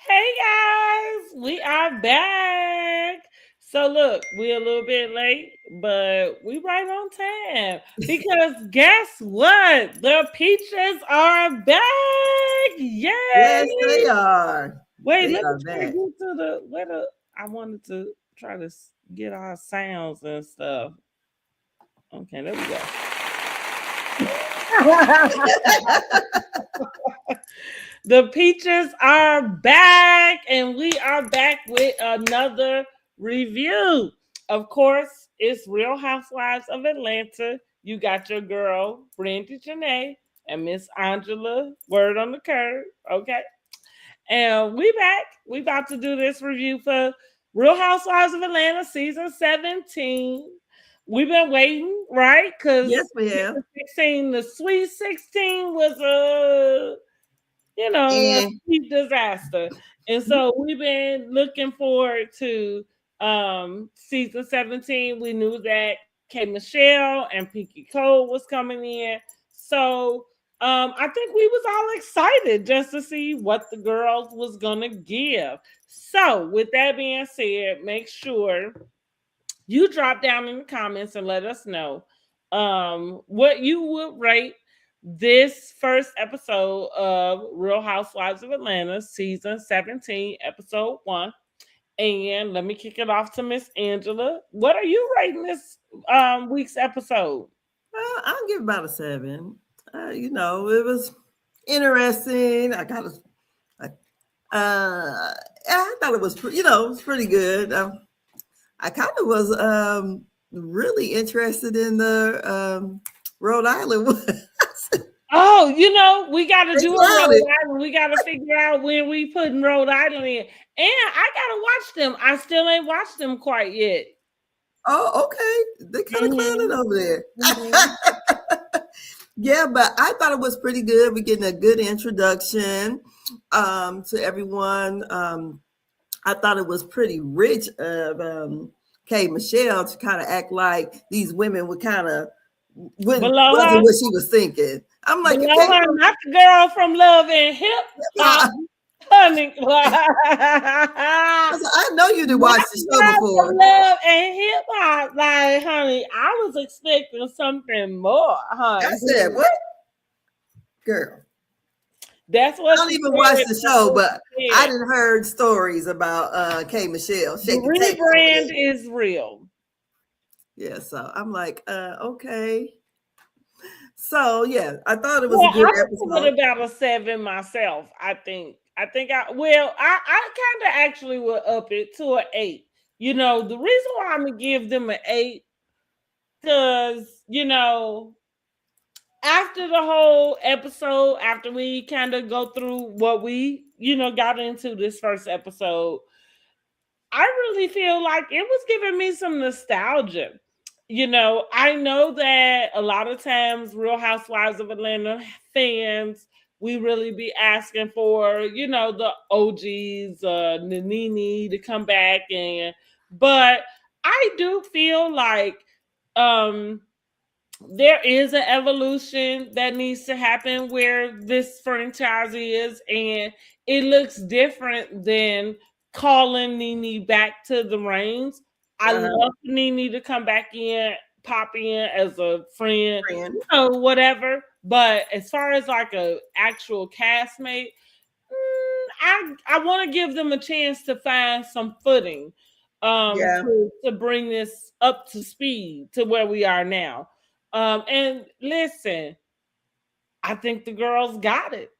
Hey guys, we are back. So look, we're a little bit late, but we right on time because guess what? The peaches are back. Yes, Yay! they are. Wait, They let me are try to back. get to the where the I wanted to try to get our sounds and stuff. Okay, there we go. The peaches are back, and we are back with another review. Of course, it's Real Housewives of Atlanta. You got your girl, Brandy Janae, and Miss Angela, word on the curb. Okay. And we back. We about to do this review for Real Housewives of Atlanta season 17. We've been waiting, right? Because Yes, we have. season 16, the Sweet 16 was a And complete disaster. And so we've been looking forward to season 17. We knew that K Michelle and Pinky Cole was coming in. So I think we was all excited just to see what the girls was gonna give. So with that being said, make sure you drop down in the comments and let us know what you would rate this first episode of Real Housewives of Atlanta, season 17, episode 1. And let me kick it off to Miss Angela. What are you rating this week's episode? I'll give about a 7. It was interesting. I thought it was, it was pretty good. I kind of was really interested in the Rhode Island one. Oh, we got to They do a clowned Rhode it. Island. We got to figure out when we putting Rhode Island in. And I got to watch them. I still ain't watched them quite yet. Oh, okay. They kind of clowning Mm-hmm. over there. Mm-hmm. Yeah, but I thought it was pretty good. We're getting a good introduction to everyone. I thought it was pretty rich of K Michelle to kind of act like these women would kind of wasn't Below her. what she was thinking. I'm like, you Below can't her, not the girl from Love and Hip Hop, honey. I know you did Not watch the the show girl before. from Love and Hip Hop, like, honey. I was expecting something more, I honey. said, what? Girl. That's I what don't she even said. watch the That's show, what but she I said. didn't heard stories about K Michelle The shaking tapes over rebrand there. is real. Yeah, so I'm like, okay. So yeah, I thought it was a Well, good I'm gonna episode. give it about a 7 myself. I kind of actually would up it to an 8. The reason why I'm gonna give them an 8, because after the whole episode, after we kind of go through what we got into this first episode, I really feel like it was giving me some nostalgia. I know that a lot of times Real Housewives of Atlanta fans, we really be asking for, the OGs, Nene to come back, but I do feel like um there is an evolution that needs to happen where this franchise is, and it looks different than calling Nene back to the reins. I Uh-huh. love Nene to come back in, pop in as a friend, Friend. whatever. But as far as like a actual castmate, I want to give them a chance to find some footing, Yeah. to bring this up to speed to where we are now. And listen, I think the girls got it.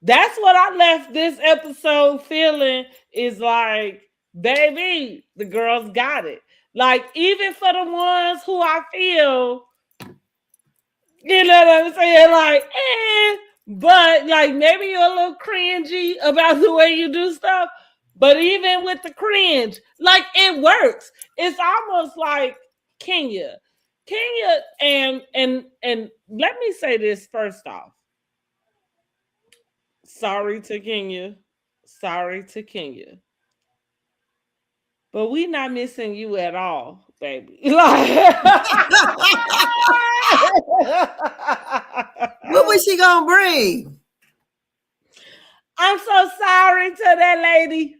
That's what I left this episode feeling, is like, baby, the girls got it. Like, even for the ones who I feel, you know what I'm saying? Like, but like maybe you're a little cringy about the way you do stuff. But even with the cringe, like, it works. It's almost like Kenya. Kenya and let me say this first off. Sorry to Kenya. Sorry to Kenya. But we not missing you at all, baby. Like, What was she gonna bring? I'm so sorry to that lady.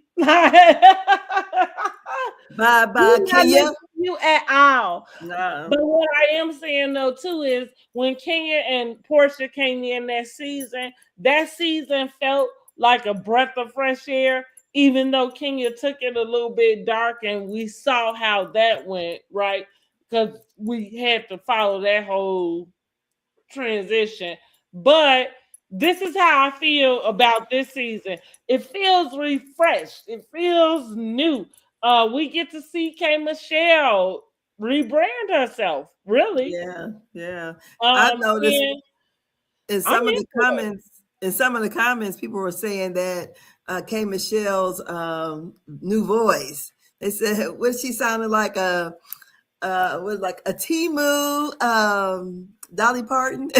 Bye bye, We're not Kenya. missing you at all. No. But what I am saying though too is when Kenya and Porsha came in that season felt like a breath of fresh air. Even though Kenya took it a little bit dark, and we saw how that went, right? Because we had to follow that whole transition. But this is how I feel about this season. It feels refreshed. It feels new. We get to see K Michelle rebrand herself. Really. Yeah, yeah. I noticed And in I'm some of the into it. comments, people were saying that K Michelle's new voice. They said what she sounded like was like a Timu Dolly Parton.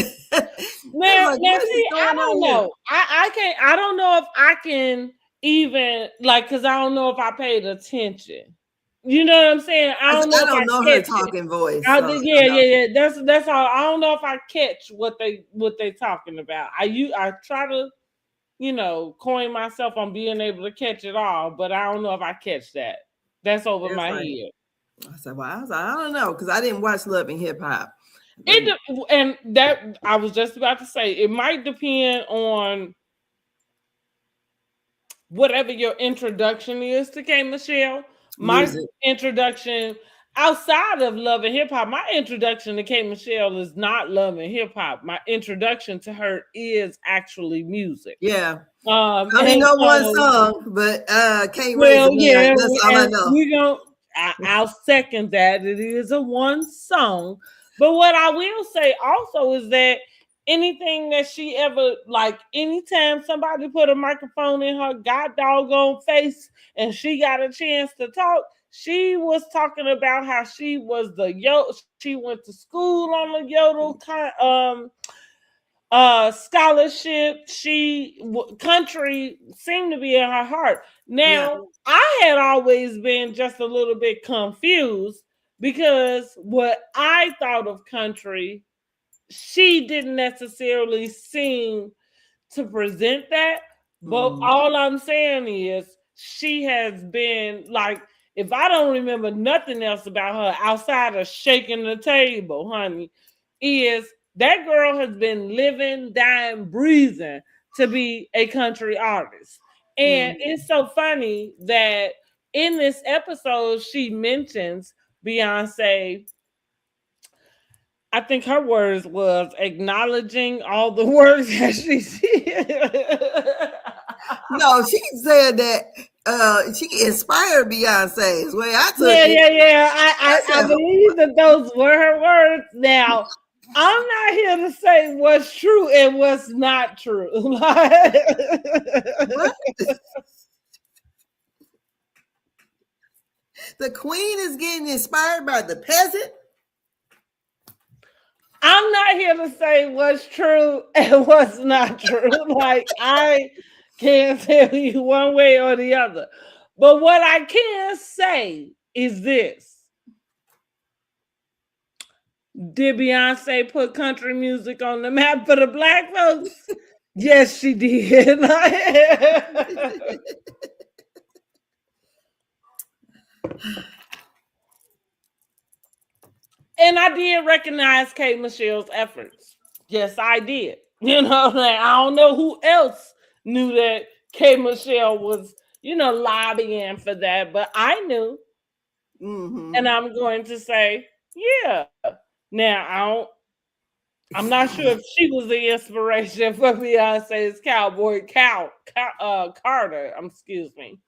Now, Like, now, what is see, I going don't on here? know. I can't. I don't know if I can even like, because I don't know if I paid attention. You know what I'm saying? I don't know I if I don't know her catch it. talking voice. Yeah, yeah, yeah. That's all. I don't know if I catch what they talking about. I try to coin myself on being able to catch it all, but I don't know if I catch that. That's over It's my like, head. I said, well, I don't know, because I didn't watch Love and Hip Hop. And that I was just about to say, it might depend on whatever your introduction is to K Michelle. My Music. introduction outside of Love and Hip Hop, my introduction to K Michelle is not Love and Hip Hop. My introduction to her is actually music. Yeah. I only know one song, but can't raise well, a yeah, hand. That's all I know. I'll second that. It is a one song. But what I will say also is that anything that she ever, like, anytime somebody put a microphone in her god doggone face and she got a chance to talk, she was talking about how she was she went to school on the yodel scholarship. Country seemed to be in her heart. Now, Yeah. I had always been just a little bit confused because what I thought of country, she didn't necessarily seem to present that. But all I'm saying is she has been like, if I don't remember nothing else about her outside of shaking the table, honey, is that girl has been living, dying, breathing to be a country artist. And it's so funny that in this episode, she mentions Beyonce. I think her words was acknowledging all the work that she did. No, she said that she inspired Beyonce is the way I took Yeah, it. yeah, yeah. I believe that those were her words. Now, I'm not here to say what's true and what's not true. What? The queen is getting inspired by the peasant? I'm not here to say what's true and what's not true. Like, I can't tell you one way or the other. But what I can say is this. Did Beyonce put country music on the map for the black folks? Yes, she did. And I did recognize K Michelle's efforts. Yes, I did. You know, like, I don't know who else knew that K Michelle was, lobbying for that, but I knew. And I'm going to say, yeah. Now, I'm not sure if she was the inspiration for Beyonce's Cowboy Carter. Excuse me.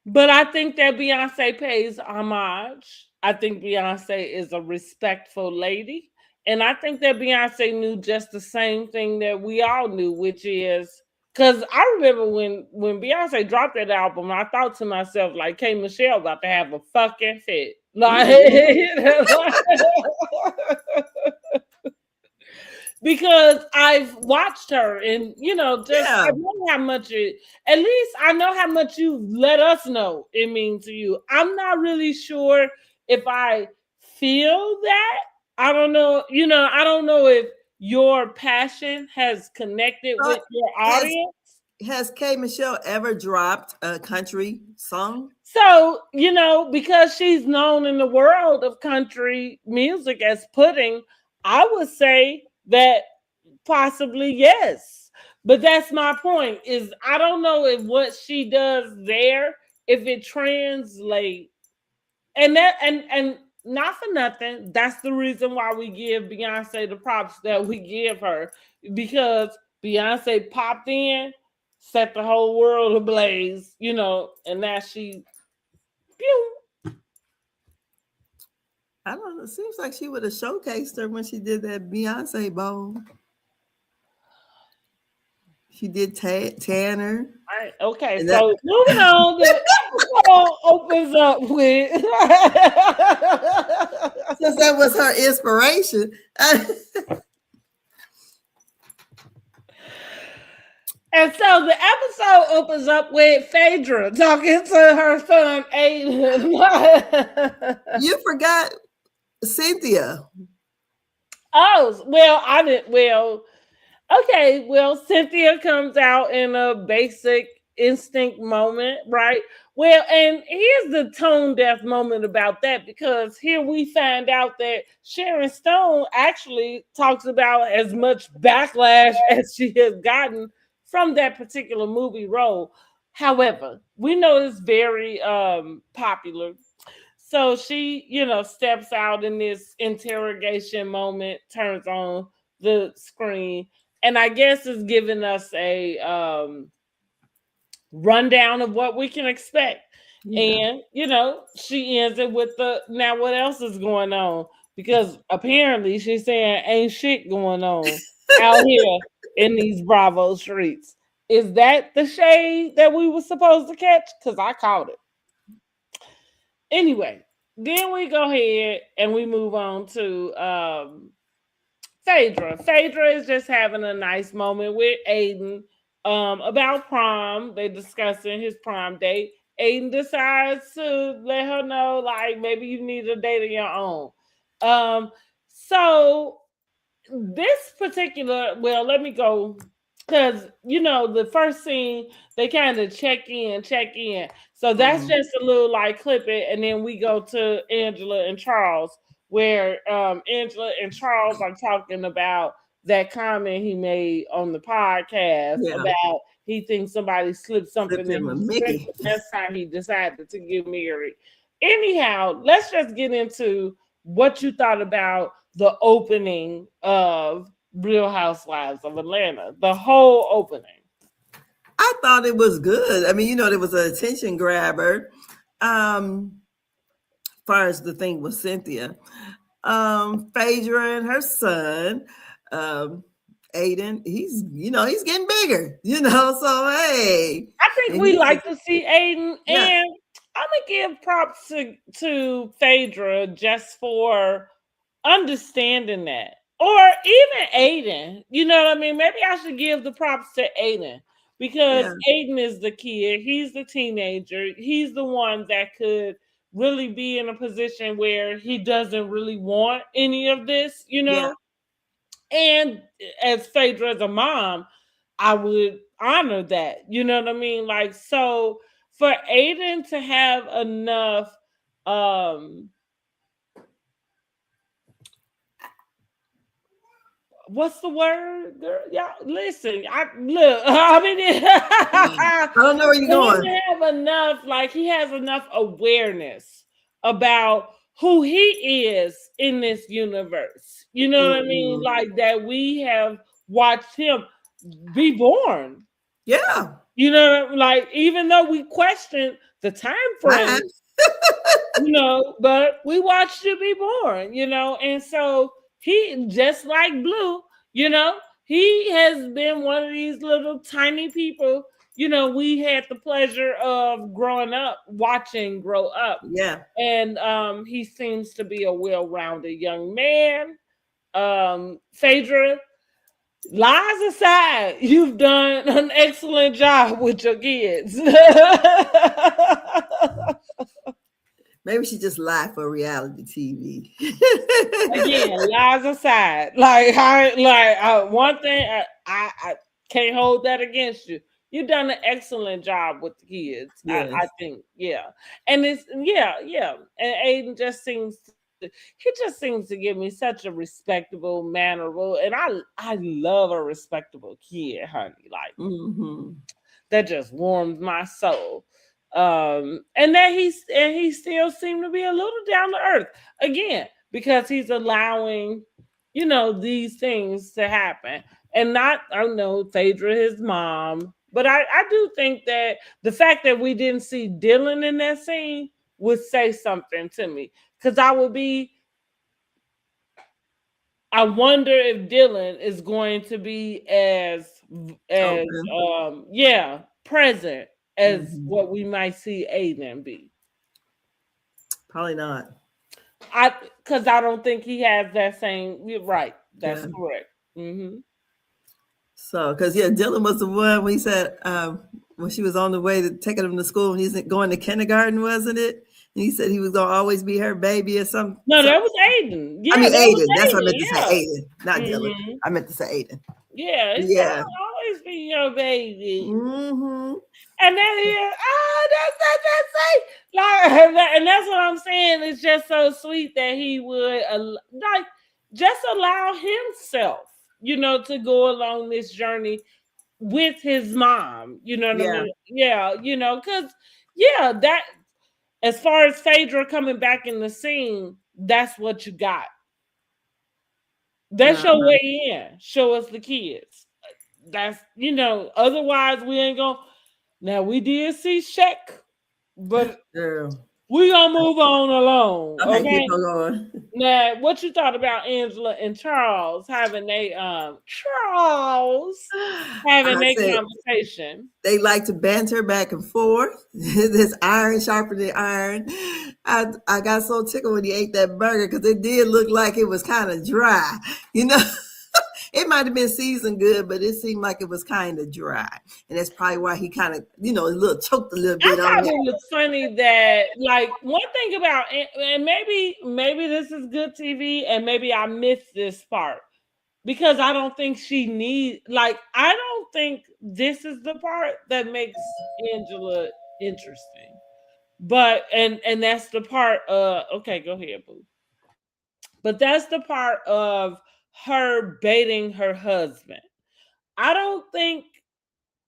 But I think that Beyonce pays homage. I think Beyonce is a respectful lady. And I think that Beyonce knew just the same thing that we all knew, which is, because I remember when Beyonce dropped that album, I thought to myself, like, K Michelle about to have a fucking fit. Like, because I've watched her and I know how much at least I know how much you let us know it means to you. I'm not really sure if I feel that. I don't know, I don't know if your passion has connected So with your has audience. has K Michelle ever dropped a country song? So, because she's known in the world of country music as Pudding, I would say that possibly yes. But that's my point, is I don't know if what she does there, if it translates. And not for nothing, that's the reason why we give Beyonce the props that we give her, because Beyonce popped in, set the whole world ablaze, and now she, pew. I don't know. It seems like she would have showcased her when she did that Beyonce bowl. She did Tanner. Right, okay, so moving on, the episode opens up with since that was her inspiration. And so the episode opens up with Phaedra talking to her son Aiden. You forgot Cynthia. Oh, well, I didn't. Well, okay. Well, Cynthia comes out in a basic instinct moment, right? Well, and here's the tone deaf moment about that, because here we find out that Sharon Stone actually talks about as much backlash as she has gotten from that particular movie role. However, we know it's very popular. So she, steps out in this interrogation moment, turns on the screen, and I guess is giving us a rundown of what we can expect. Yeah. And, she ends it with now what else is going on? Because apparently she's saying ain't shit going on out here in these Bravo streets. Is that the shade that we were supposed to catch? Because I caught it. Anyway, then we go ahead and we move on to Phaedra. Phaedra is just having a nice moment with Aiden about prom. They discussing his prom date. Aiden decides to let her know, like, maybe you need a date of your own. So this particular, well, let me go, because the first scene they kind of check in. So that's just a little like clip it, and then we go to Angela and Charles, where Angela and Charles are talking about that comment he made on the podcast about he thinks somebody slipped something in his drink. That's how he decided to get married. Anyhow, let's just get into what you thought about the opening of Real Housewives of Atlanta, the whole opening. I thought it was good. I mean, there was an attention grabber. Far as the thing with Cynthia, Phaedra and her son, Aiden, he's getting bigger. So hey, I think we like to see Aiden, and I'm gonna give props to Phaedra just for understanding that. Or even Aiden, you know what I mean? Maybe I should give the props to Aiden, because Aiden is the kid. He's the teenager. He's the one that could really be in a position where he doesn't really want any of this, And as Phaedra as a mom, I would honor that. You know what I mean? Like, so for Aiden to have enough what's the word, girl? Y'all listen. I mean, I don't know where you're going. He has enough awareness about who he is in this universe. You know what I mean? Like that we have watched him be born. Yeah. Like even though we question the time frame, but we watched you be born, and so he, just like Blue, he has been one of these little tiny people, we had the pleasure of growing up, watching grow up. Yeah. And he seems to be a well-rounded young man. Phaedra, lies aside, you've done an excellent job with your kids. Maybe she just lied for reality TV. Again, lies aside, one thing I can't hold that against you. You've done an excellent job with the kids. I Yes. think, yeah, and it's yeah, and Aiden just seems to give me such a respectable, mannerable, and I love a respectable kid, honey. Like Mm-hmm. that just warms my soul. And he still seemed to be a little down to earth again because he's allowing, these things to happen, and not I know Phaedra, his mom, but I do think that the fact that we didn't see Dylan in that scene would say something to me because I wonder if Dylan is going to be as Open. present as Mm-hmm. what we might see Aiden be. Probably not. I because I don't think he has that same. You're right. That's Yeah. correct. Hmm. So, because yeah, Dylan was the one when he said when she was on the way to taking him to school and he's going to kindergarten, wasn't it? And he said he was gonna always be her baby or something. No, that was Aiden. I Yeah, mean that was Aiden. That's what I meant to say. Aiden. Aiden, not Yeah. Dylan. Hmm. I meant to say Aiden. Yeah, it's Yeah. always be your baby. Mm-hmm. And then and that's what I'm saying. It's just so sweet that he would just allow himself, to go along this journey with his mom. You know what I Yeah. mean? Yeah, because that as far as Phaedra coming back in the scene, that's what you got. That's your Uh-huh. way in. Show us the kids. That's otherwise we ain't gonna. Now we did see Shaq, but Girl. we gonna move on along, Okay, keep okay? on going. Now, what you thought about Angela and Charles having having I a said conversation? they like to banter back and forth. This iron sharpening iron. I got so tickled when he ate that burger because it did look like it was kind of dry. You know, it might have been seasoned good, but it seemed like it was kind of dry, and that's probably why he kind of, a little choked a little I bit on thought that. it was funny that one thing about and maybe this is good TV and maybe I missed this part because I don't think she needs I don't think this is the part that makes Angela interesting. But and that's the part okay, go ahead, boo. But that's the part of her baiting her husband. I don't think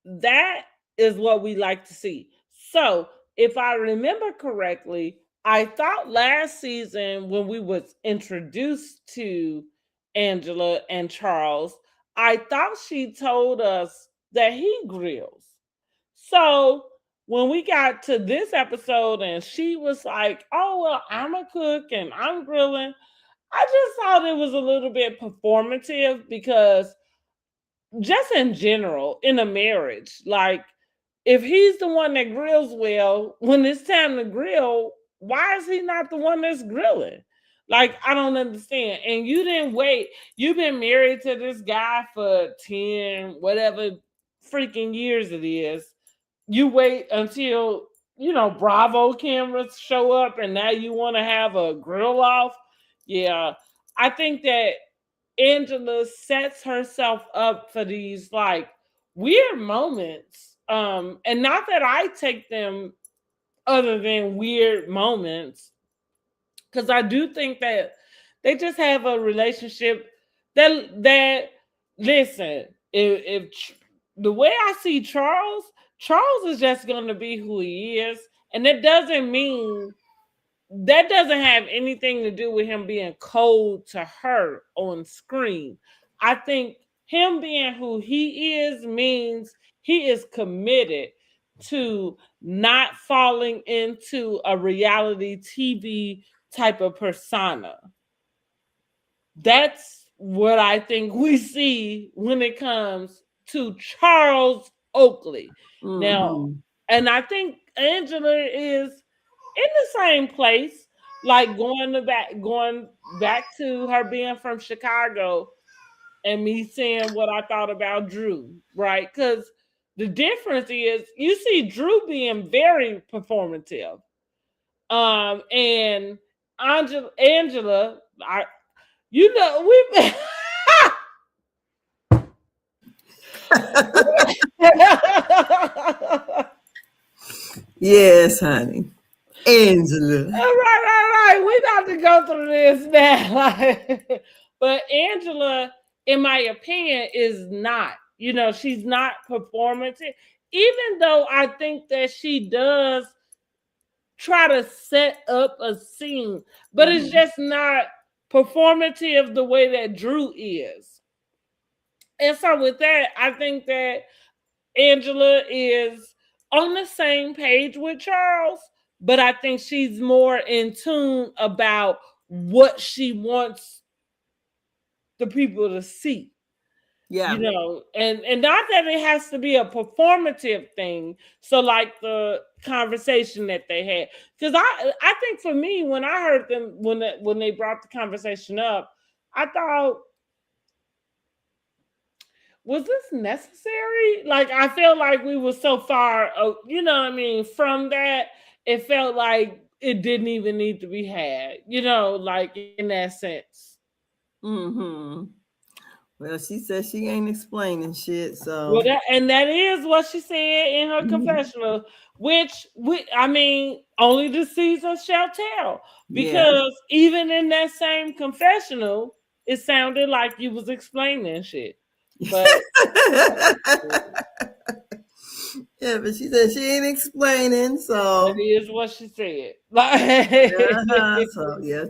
that is what we like to see. So, if I remember correctly, I thought last season when we was introduced to Angela and Charles, I thought she told us that he grills. So, when we got to this episode and she was like, "Oh, well, I'm a cook and I'm grilling." I just thought it was a little bit performative because just in general in a marriage, if he's the one that grills well, when it's time to grill, why is he not the one that's grilling? I don't understand. And you didn't wait. You've been married to this guy for 10, whatever freaking years it is. You wait until, Bravo cameras show up and now you want to have a grill off. Yeah. I think that Angela sets herself up for these weird moments. And not that I take them other than weird moments, because I do think that they just have a relationship that listen, if the way I see Charles is just gonna be who he is, and that doesn't have anything to do with him being cold to her on screen. I think him being who he is means he is committed to not falling into a reality TV type of persona. That's what I think we see when it comes to Charles Oakley. Now, Mm-hmm. and I think Angela is in the same place, going back to her being from Chicago and me saying what I thought about Drew, right? Because the difference is you see Drew being very performative. And Angela, you know, we Yes, honey. Angela. all right. We got to go through this now. But Angela, in my opinion, is not. You know, she's not performative. Even though I think that she does try to set up a scene, but it's just not performative the way that Drew is. And so with that, I think that Angela is on the same page with Charles, but I think she's more in tune about what she wants the people to see. Yeah. You know, and not that it has to be a performative thing. So like the conversation that they had, because I think for me when I heard them when they brought the conversation up, I thought, was this necessary? Like I felt like we were so far, you know what I mean, from that. It felt like it didn't even need to be had, you know, like in that sense. Mm-hmm. Well, she said she ain't explaining shit, Well, so that is what she said in her confessional, which I mean, only the season shall tell. yeah. Because even in that same confessional, it sounded like you was explaining shit. But Yeah, but she said she ain't explaining, that so is what she said. Like, so yeah,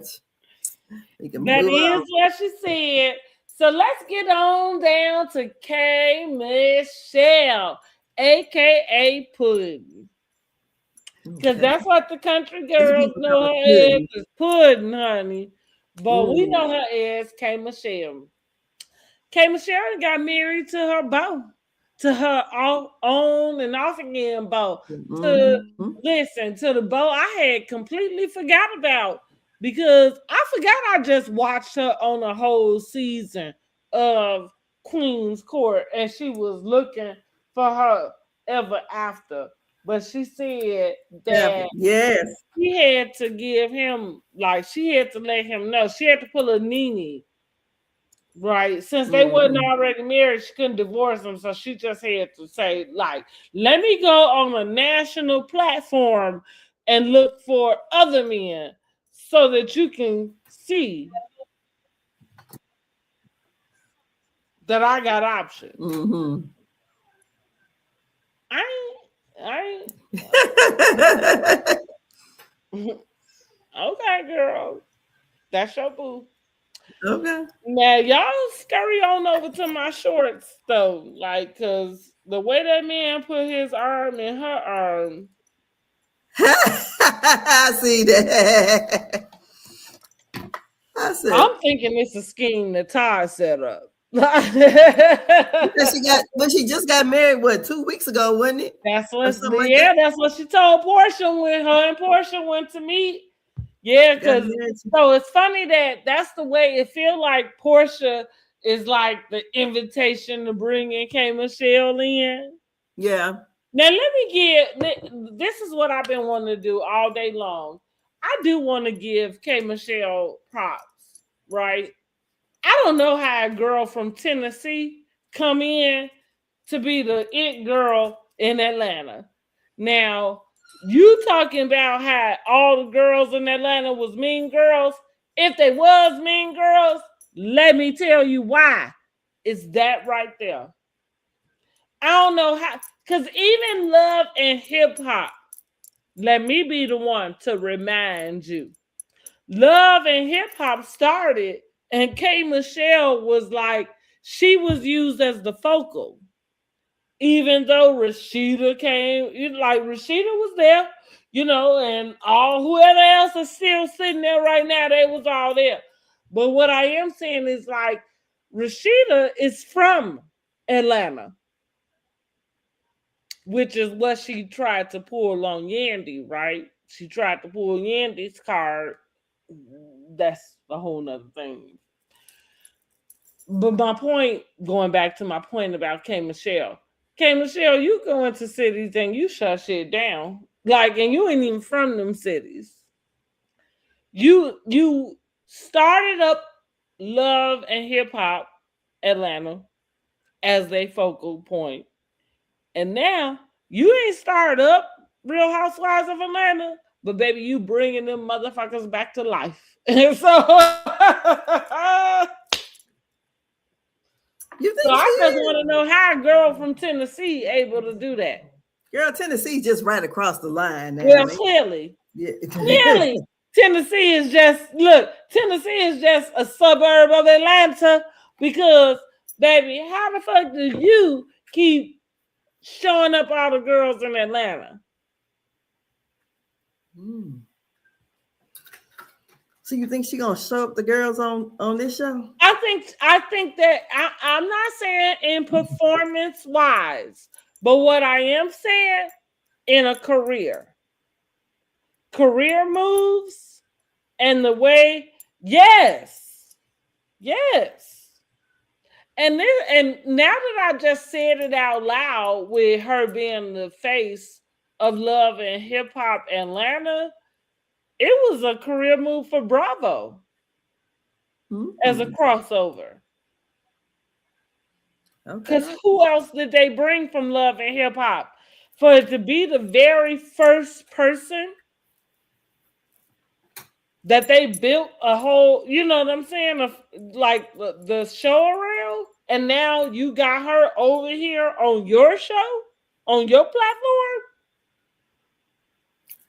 we can that move is on. what she said. So let's get on down to K Michelle, aka Pudding. Because Okay. that's what the country These girls people know call her it as pudding. is pudding, honey. But we Mm. know her as K Michelle. K Michelle got married to her beau, to her on and off again beau. To Mm-hmm. listen to the beau I had completely forgot about because I forgot I just watched her on a whole season of Queen's Court and she was looking for her ever after. But she said Yeah. that Yes. she had to give him, like, she had to let him know. She had to pull a Nene, right? Since they wasn't Mm-hmm. already married, she couldn't divorce him. So she just had to say, like, let me go on a national platform and look for other men so that you can see that I got options. Mm-hmm. I ain't. Okay, girl. That's your boo. Okay. Now y'all scurry on over to my shorts though, like, cause the way that man put his arm in her arm, I see that. I said, I'm thinking it's a scheme that Todd set up. because she got, but she just got married, what, 2 weeks ago, wasn't it? That's Or what, something like that? yeah, that's what she told Porsha when her and Porsha went to meet. Yeah, Got because married. so it's funny that that's the way it feel like Porsha is like the invitation to bring in K Michelle in. Yeah. Now let me give. This is what I've been wanting to do all day long. I do want to give K Michelle props, right? I don't know how a girl from Tennessee come in to be the it girl in Atlanta. Now you talking about how all the girls in Atlanta was mean girls. If they was mean girls, let me tell you why. It's that right there. I don't know how, because even love and hip hop, let me be the one to remind you. Love and hip hop started, and K Michelle was like, she was used as the focal. Even though Rashida came, like Rashida was there, you know, and all whoever else is still sitting there right now, they was all there. But what I am saying is like Rashida is from Atlanta, which is what she tried to pull on Yandy, right? She tried to pull Yandy's card. That's a whole nother thing. But my point, going back to my point about K Michelle, you go into cities and you shut shit down. Like, and you ain't even from them cities. You started up Love and Hip Hop Atlanta as a focal point, and now you ain't started up Real Housewives of Atlanta, but baby, you bringing them motherfuckers back to life. And so, You so think she I just is? want to know how a girl from Tennessee able to do that. Girl, Tennessee just right across the line now. Well, clearly, Yeah. clearly, Tennessee is just a suburb of Atlanta because, baby, how the fuck do you keep showing up all the girls in Atlanta? So you think she gonna show up the girls on this show? I think that I'm not saying in performance wise, but what I am saying in a career moves and the way, yes. And now that I just said it out loud with her being the face of Love and Hip Hop Atlanta, it was a career move for Bravo as a crossover. Because who else did they bring from Love and Hip Hop? For it to be the very first person that they built a whole, you know what I'm saying, like the show around, and now you got her over here on your show, on your platform.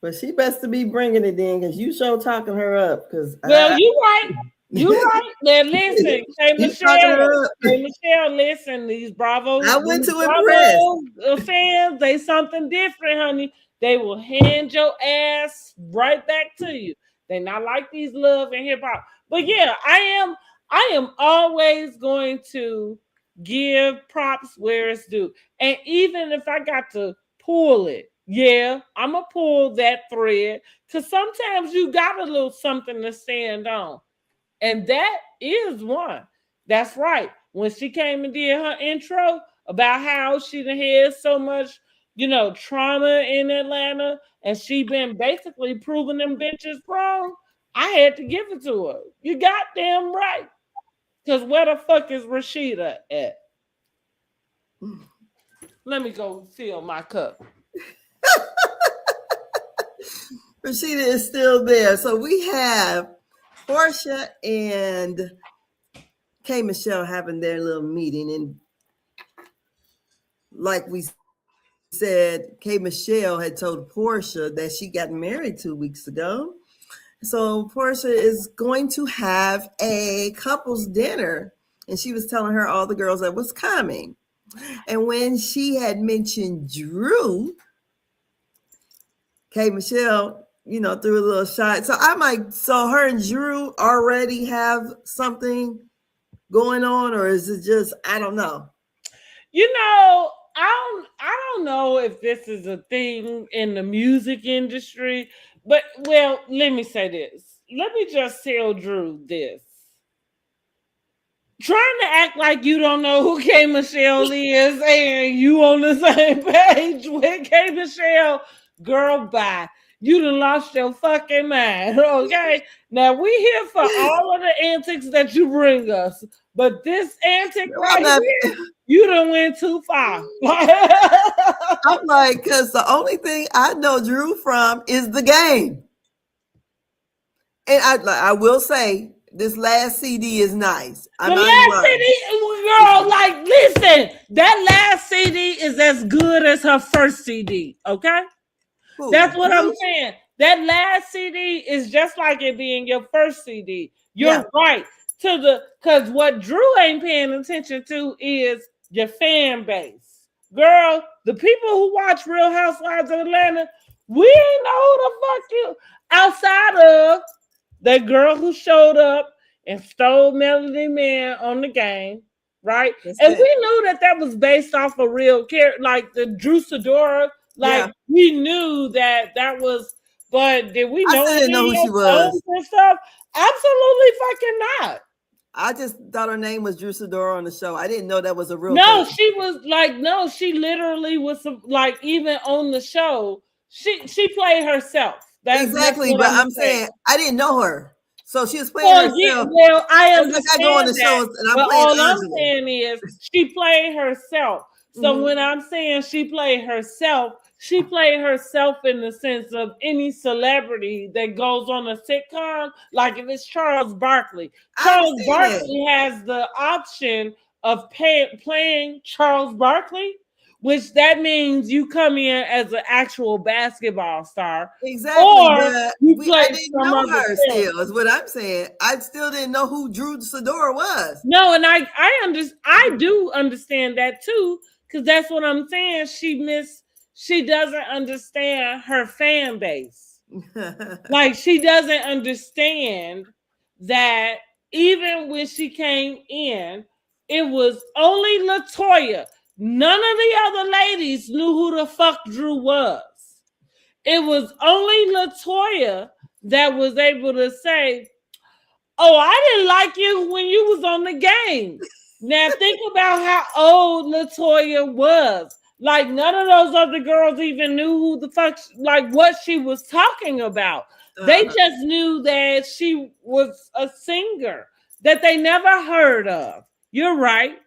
But she best to be bringing it in because you show talking her up. Because you right. You right. Now listen, hey Michelle, listen, these Bravo. I went to impress fans, they something different, honey. They will hand your ass right back to you. They not like these Love and Hip Hop. But yeah, I am always going to give props where it's due. And even if I got to pull it, yeah, I'm gonna pull that thread because sometimes you got a little something to stand on. And that is one. That's right. When she came and did her intro about how she done had so much, trauma in Atlanta, and she been basically proving them bitches wrong, I had to give it to her. You goddamn right. Because where the fuck is Rashida at? Let me go fill my cup. Rashida is still there. So we have Porsha and K. Michelle having their little meeting. And like we said, K. Michelle had told Porsha that she got married 2 weeks ago. So Porsha is going to have a couples dinner. And she was telling her all the girls that was coming. And when she had mentioned Drew, K. Michelle, threw a little shot. So so her and Drew already have something going on, or is it just, I don't know. I don't know if this is a thing in the music industry, but well, let me say this. Let me just tell Drew this. Trying to act like you don't know who K. Michelle is and you on the same page with K. Michelle, girl, bye. You done lost your fucking mind, okay? Now, we here for all of the antics that you bring us, but this antic here, you done went too far. I'm like, because the only thing I know Drew from is the game. And I will say, this last CD is nice. The last CD, girl, like, listen, that last CD is as good as her first CD, okay? Ooh, that's what I'm saying. That last CD is just like it being your first CD. You're right. Because what Drew ain't paying attention to is your fan base. Girl, the people who watch Real Housewives of Atlanta, we ain't know who the fuck you outside of that girl who showed up and stole Melody Man on the game, right? That's and it. We knew that was based off a real character, like the Drew Sidora. Like we knew that was, but did we know? I didn't know who she was and stuff? Absolutely fucking not. I just thought her name was Drew Sidora on the show. I didn't know that was a real. No, person. She was like, she literally was like, even on the show, she played herself. That's exactly. what But I'm I'm saying. saying I didn't know her, so she was playing Well, yeah, herself. well, I It's like I go on understand the that, shows and I'm but playing all I'm Angela. saying is she played herself. So when I'm saying she played herself in the sense of any celebrity that goes on a sitcom. Like if it's Charles Barkley, I Charles understand that. Barkley has the option of playing Charles Barkley, which that means you come in as an actual basketball star, Exactly, or but you I play didn't some know other her character. still, is what I'm saying. I still didn't know who Drew Sidora was. No, and I do understand that too, because that's what I'm saying. She doesn't understand her fan base. Like she doesn't understand that even when she came in, it was only Latoya. None of the other ladies knew who the fuck Drew was. It was only Latoya that was able to say, "Oh, I didn't like you when you was on the game." Now think about how old Latoya was. Like none of those other girls even knew who the fuck, like what she was talking about. They just knew that she was a singer that they never heard of. You're right.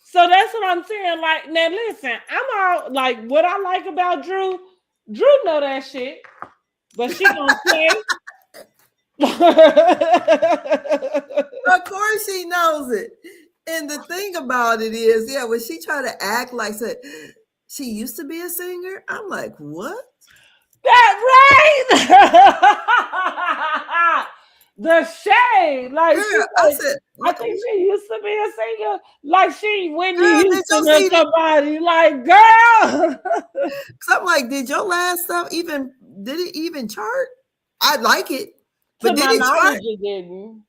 So that's what I'm saying. Like now, listen, I'm all like what I like about Drew. Drew know that shit, but she gonna play. Of course she knows it. And the thing about it is, yeah, when she tried to act like said she used to be a singer, I'm like, what? That right. The shade. Like she Girl, I like, said, I think she used to be a singer. Like she Whitney girl, did you Houston or see that? somebody. Like, girl. Cause I'm like, did your last stuff even did it even chart? I like it, To but did my it chart? knowledge, it didn't.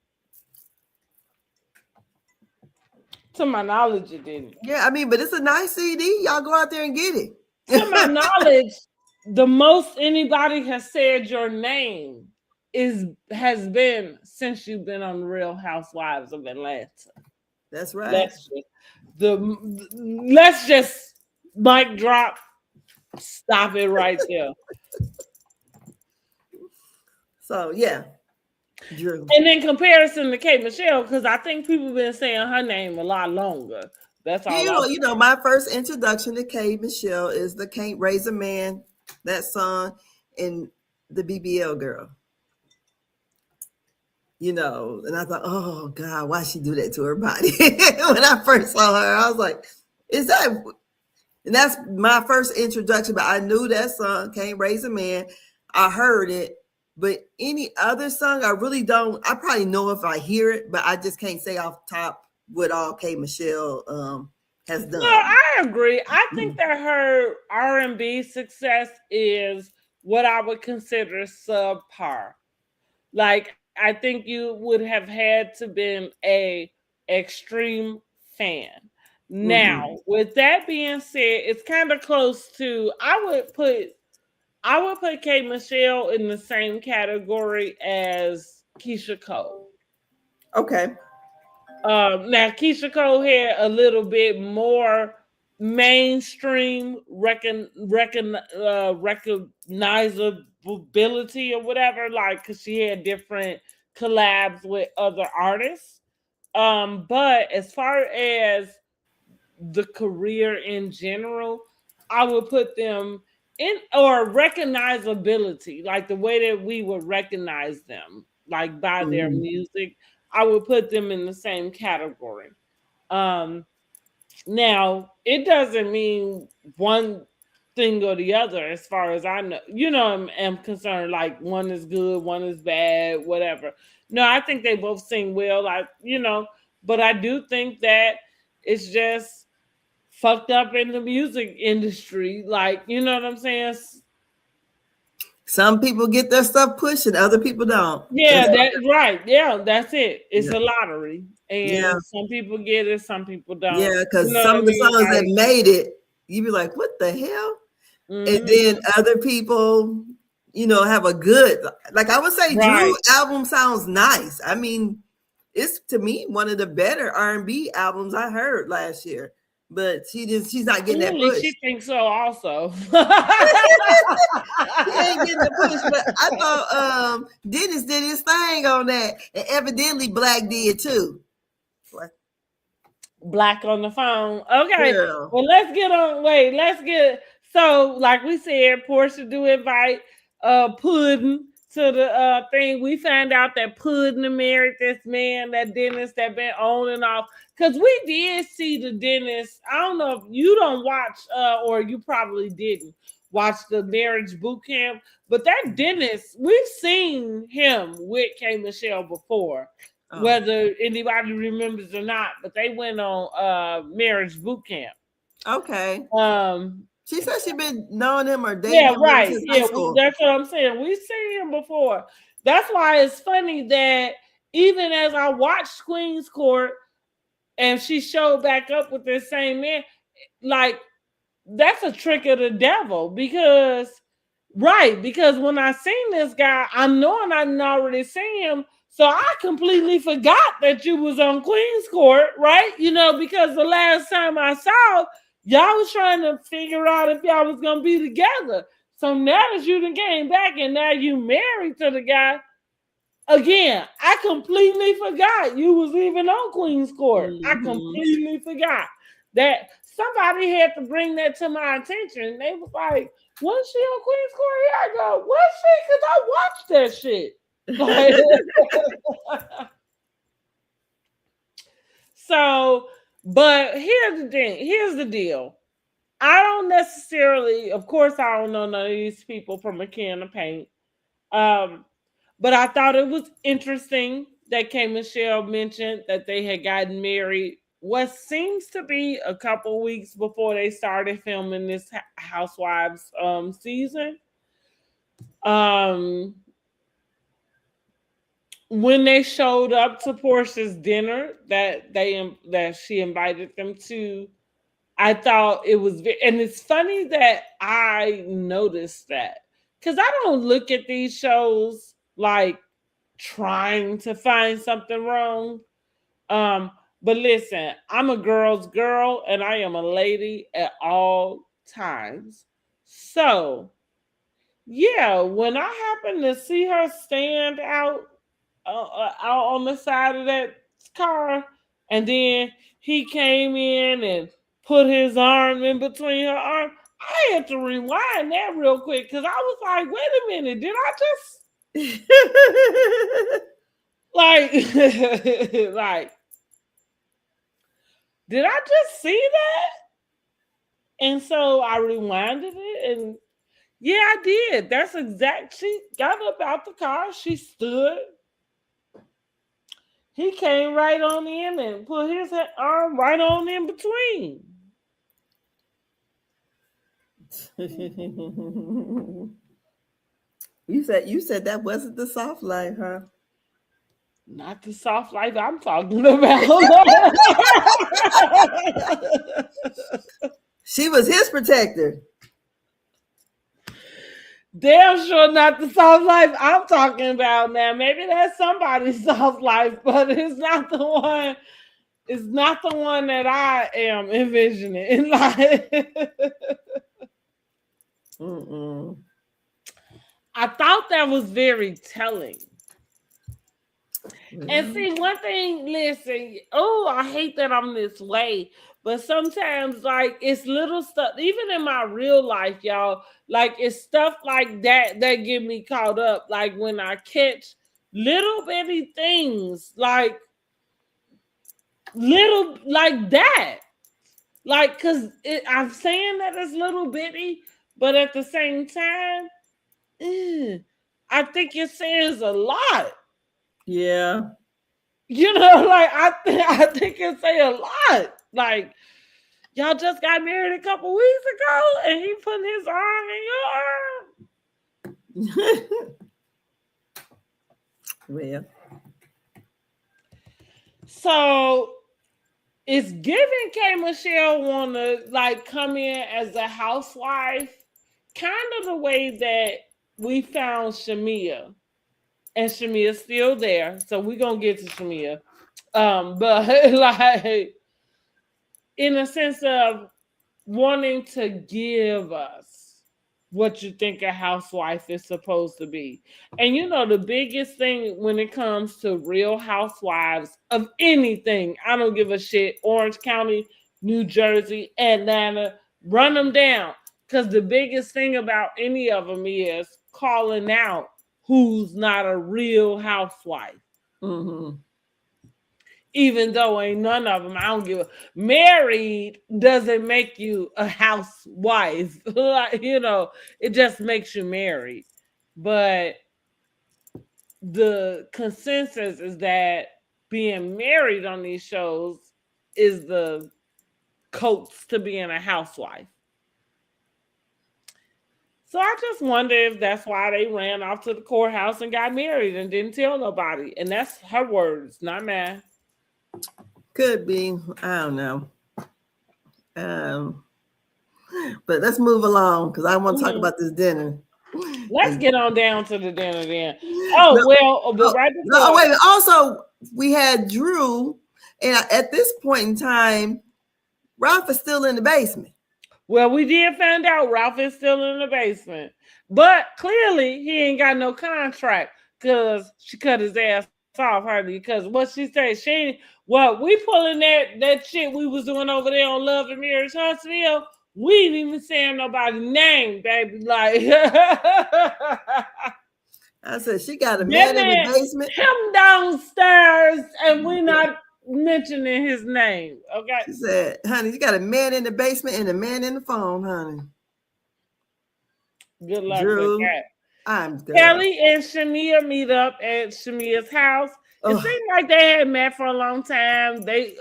To my knowledge, it didn't. Yeah, I mean, but it's a nice CD. Y'all go out there and get it. To my knowledge, the most anybody has said your name has been since you've been on Real Housewives of Atlanta. That's right. Let's just mic drop. Stop it right there. So yeah, Drew. And in comparison to Kate Michelle, because I think people been saying her name a lot longer. That's all. You know, my first introduction to Kay Michelle is the "Can't Raise a Man," that song, and the BBL girl. You know, and I thought, oh God, why she do that to her body? When I first saw her, I was like, is that? And that's my first introduction. But I knew that song, "Can't Raise a Man." I heard it, but any other song, I really don't. I probably know if I hear it, but I just can't say off top what all Kay Michelle has done. No, I agree. I think that her R&B success is what I would consider subpar. Like I think you would have had to been a extreme fan. Now, with that being said, it's kind of close to I would put Kate Michelle in the same category as Keisha Cole. Okay. Now Keisha Cole had a little bit more mainstream recognizability or whatever, like because she had different collabs with other artists. But as far as the career in general, I would put them in or recognizability, like the way that we would recognize them, like by their music. I would put them in the same category. Um, Now, it doesn't mean one thing or the other, as far as I know. Am concerned. Like one is good, one is bad, whatever. No, I think they both sing well. But I do think that it's just fucked up in the music industry. Like, you know what I'm saying? Some people get their stuff pushed and other people don't. Yeah, that's right. Yeah, that's it. It's a lottery. Yeah. And some people get it, some people don't. Yeah, because You know some what of the I mean? songs that made it, you be like, what the hell? And then other people, have a good, like I would say, Drew album sounds nice. I mean, it's to me one of the better R&B albums I heard last year. but she's not getting that Clearly, push. she thinks so also. She ain't getting the push, but I thought Dennis did his thing on that, and evidently Black did too. What? Black on the phone. Okay. Girl. Well, let's get on. Wait, let's get. So, like we said, Porsha do invite Puddin to the thing. We found out that Puddin married this man, that Dennis, that been on and off. Because we did see the Dennis. I don't know if you don't watch, or you probably didn't watch the marriage boot camp, but that Dennis, we've seen him with K. Michelle before. Whether anybody remembers or not, but they went on marriage boot camp. Okay. She said she been knowing him or dating him right. since high school. That's what I'm saying. We've seen him before. That's why it's funny that even as I watched Queen's Court and she showed back up with this same man, like that's a trick of the devil because when I seen this guy, I knowing I didn't already seen him. So I completely forgot that you was on Queen's Court, right? You know, because the last time I saw, y'all was trying to figure out if y'all was going to be together. So now that you done came back and now you married to the guy, again, I completely forgot you was even on Queen's Court. I completely forgot that somebody had to bring that to my attention. They was like, was she on Queen's Court? Yeah, I go, was she? Because I watched that shit. So, but here's the thing. Here's the deal. I don't necessarily, of course, I don't know none of these people from a can of paint. But I thought it was interesting that K. Michelle mentioned that they had gotten married what seems to be a couple weeks before they started filming this Housewives season. When they showed up to Porsha's dinner that she invited them to, I thought it was and it's funny that I noticed that because I don't look at these shows like trying to find something wrong. But listen, I'm a girl's girl and I am a lady at all times. So yeah, when I happened to see her stand out on the side of that car, and then he came in and put his arm in between her arm, I had to rewind that real quick because I was like, wait a minute, did I just like did I just see that? And so I rewinded it and yeah, I did. That's exact. She got up out the car. She stood. He came right on in and put his arm right on in between. You said that wasn't the soft life, huh? Not the soft life I'm talking about. She was his protector. Damn sure not the soft life I'm talking about now. Maybe that's somebody's soft life, but it's not the one. It's not the one that I am envisioning. I thought that was very telling. And see, one thing, listen, I hate that I'm this way, but sometimes, like, it's little stuff, even in my real life, y'all, like, it's stuff like that get me caught up. Like, when I catch little bitty things, like, little, like that. Like, because I'm saying that it's little bitty, but at the same time, I think it says a lot. Yeah. You know, like I think it say a lot. Like, y'all just got married a couple weeks ago and he put his arm in your arm. Well. So it's giving K. Michelle want to like come in as a housewife, kind of the way that we found Shamea. And Shamea's still there. So we're gonna get to Shamea. But like in a sense of wanting to give us what you think a housewife is supposed to be. And you know, the biggest thing when it comes to Real Housewives of anything, I don't give a shit, Orange County, New Jersey, Atlanta, run them down. Because the biggest thing about any of them is calling out who's not a real housewife. Mm-hmm. Even though ain't none of them, I don't give a married doesn't make you a housewife. Like, you know, it just makes you married. But the consensus is that being married on these shows is the coats to being a housewife. So I just wonder if that's why they ran off to the courthouse and got married and didn't tell nobody. And that's her words, not mine. Could be. I don't know. But let's move along because I want to talk about this dinner. Let's get on down to the dinner then. But right before. Wait. Also, we had Drew, and at this point in time, Ralph is still in the basement. Well, we did find out Ralph is still in the basement, but clearly he ain't got no contract because she cut his ass off hardly. Because what she said, we pulling that shit we was doing over there on Love and Marriage Huntsville. We ain't even saying nobody's name, baby. Like I said, she got a man in the basement. Him downstairs, and we not mentioning his name. Okay. She said, honey, you got a man in the basement and a man in the phone, honey. Good luck Drew, with that. I'm good. Kelli and Shamea meet up at Shamea's house. It seemed like they had met for a long time. They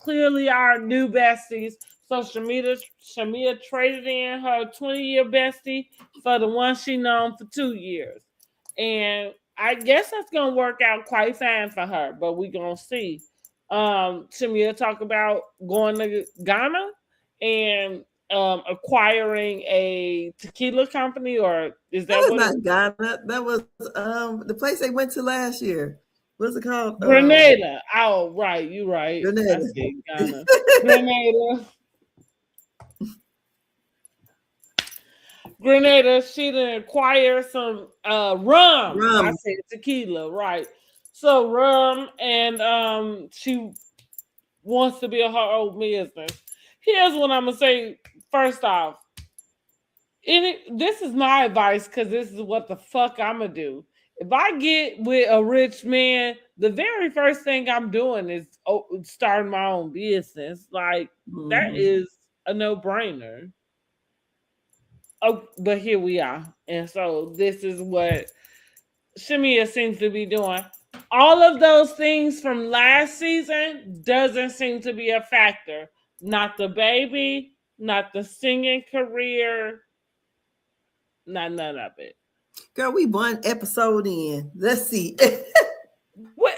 clearly are new besties. So Shamea traded in her 20-year bestie for the one she known for 2 years. And I guess that's going to work out quite fine for her, but we're going to see. Shamea talk about going to Ghana and acquiring a tequila company, or is that was not Ghana? That was the place they went to last year. What's it called? Grenada. Oh, right. You're right. Grenada. I see Ghana. Grenada. Grenada. She didn't acquire some rum. I said tequila, right? So rum, and she wants to be a her own business. Here's what I'm gonna say. First off, this is my advice because this is what the fuck I'm gonna do. If I get with a rich man, the very first thing I'm doing is starting my own business. Like that is a no-brainer. Oh, but here we are, and so this is what Shamea seems to be doing. All of those things from last season doesn't seem to be a factor. Not the baby, not the singing career, not none of it. Girl, we one episode in. Let's see.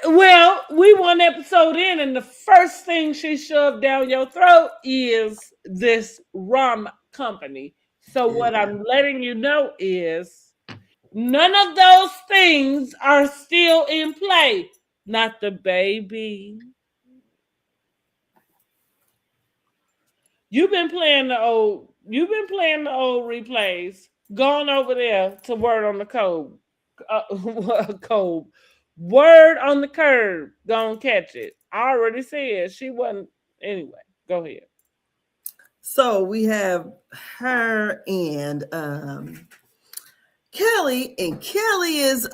Well, we one episode in, and the first thing she shoved down your throat is this rum company. So what I'm letting you know is none of those things are still in play. Not the baby. You've been playing the old replays. Going over there to Word on the Code. Code. Word on the Curb. Gonna catch it. I already said she wasn't. Anyway, go ahead. So we have her and Kelli, and Kelli is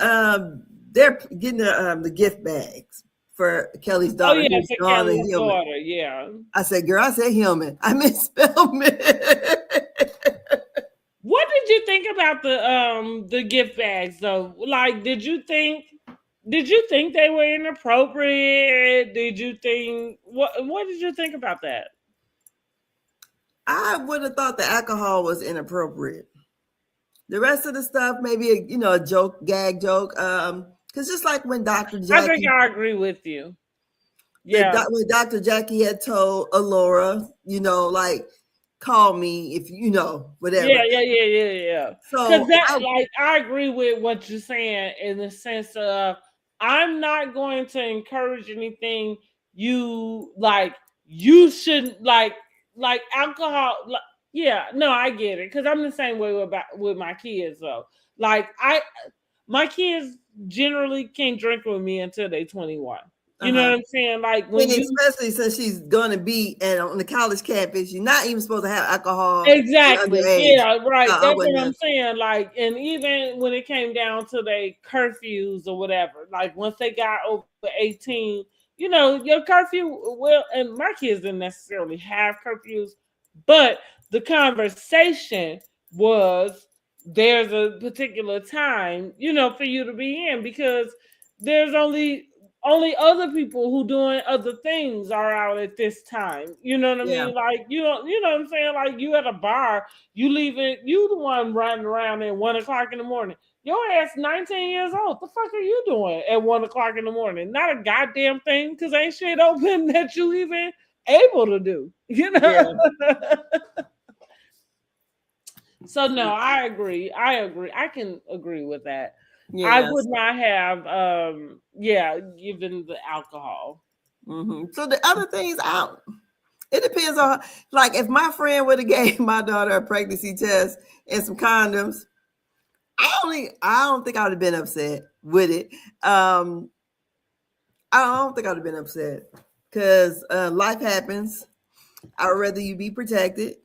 they're getting the gift bags for Kelly's daughter. Oh yeah, for Kelly's daughter. Yeah. I said, girl, I said Hillman. I misspelled it. What did you think about the gift bags though? Like, did you think they were inappropriate? Did you think what did you think about that? I would have thought the alcohol was inappropriate. The rest of the stuff, maybe a joke, gag joke. Because just like when Dr. Jackie, I think I agree with you. Yeah, when Dr. Jackie had told Alora, like, call me if whatever. Yeah. So I agree with what you're saying in the sense of I'm not going to encourage anything you shouldn't like. like alcohol. Like, yeah, no, I get it because I'm the same way with my kids though. Like my kids generally can't drink with me until they 21. You know what I'm saying? Like when And you especially since she's gonna be on the college campus, you're not even supposed to have alcohol exactly, underage. yeah, right. I That's what I'm wouldn't. saying. Like, and even when it came down to the curfews or whatever, like once they got over 18, your curfew will, and my kids didn't necessarily have curfews, but the conversation was there's a particular time, for you to be in because there's only other people who doing other things are out at this time. You know what I Yeah. mean? Like you know what I'm saying? Like you at a bar, you leaving, you the one running around at 1 o'clock in the morning. Your ass 19 years old. The fuck are you doing at 1 o'clock in the morning? Not a goddamn thing, because ain't shit open that you even able to do. Yeah. So no, I agree. I can agree with that. I would Yes. not have given the alcohol. So the other things out. It depends on, like, if my friend would have gave my daughter a pregnancy test and some condoms, I don't think I would have been upset with it. I don't think I would have been upset because life happens. I'd rather you be protected.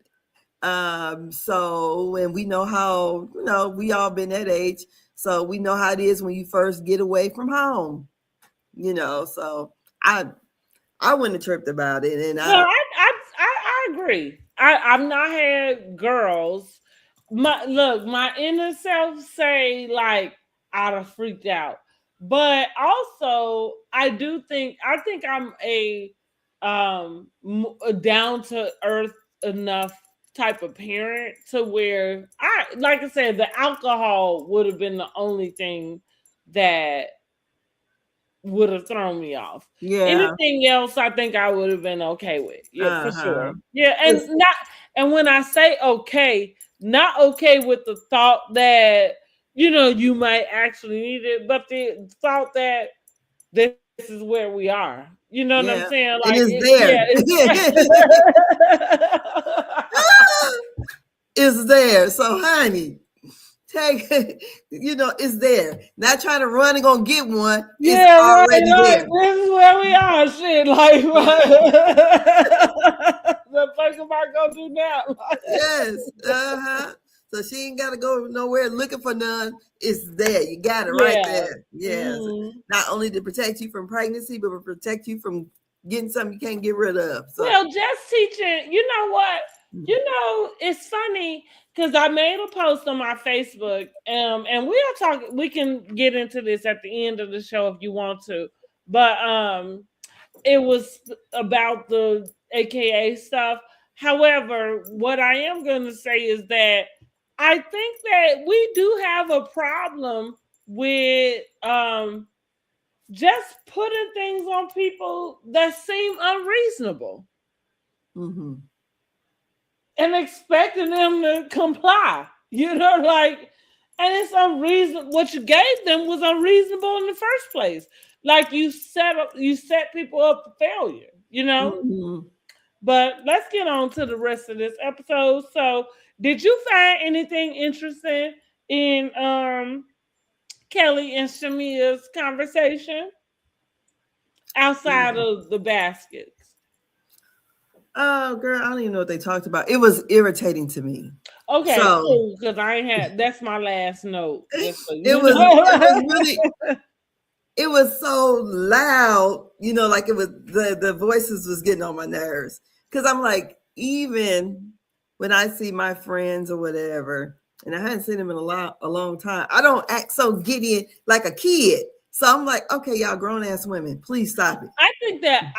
So, and we know how, we all been that age. So we know how it is when you first get away from home, so I wouldn't have tripped about it. And No, I agree. I've not had girls. My inner self say like I'd have freaked out, but also I think I'm a down to earth enough type of parent to where like I said, the alcohol would have been the only thing that would have thrown me off. yeah. Anything else, I think I would have been okay with. Yeah, for Uh-huh. sure. Yeah, and when I say okay, not okay with the thought that you might actually need it, but the thought that this is where we are. You know what I'm Yeah. saying? Like, And it's yeah, there. It's there. So, honey, take it's there. Not trying to run and go get one. It's yeah, right. already Like, there. this is where we are. Shit, like, the fuck am I gonna do now? Yes. Uh-huh. So she ain't gotta go nowhere looking for none. It's there. You got it right Yeah. there. Yes. Mhm. Not only to protect you from pregnancy, but to protect you from getting something you can't get rid of. So Well, just teaching, you know what? It's funny because I made a post on my Facebook, and we can get into this at the end of the show if you want to. But it was about the AKA stuff. However, what I am gonna say is that I think that we do have a problem with just putting things on people that seem unreasonable and expecting them to comply. Like, and it's unreasonable. What you gave them was unreasonable in the first place. Like you set people up for failure. But let's get on to the rest of this episode. So, did you find anything interesting in Kelli and Shamea's conversation outside of the baskets? Oh, girl, I don't even know what they talked about. It was irritating to me. Okay, So cool. Because I ain't had. That's my last note. Just so it was really it was so loud, like it was the voices was getting on my nerves. Cause I'm like, even when I see my friends or whatever, and I hadn't seen them in a long time, I don't act so giddy like a kid. So I'm like, okay, y'all grown ass women, please stop it. I think that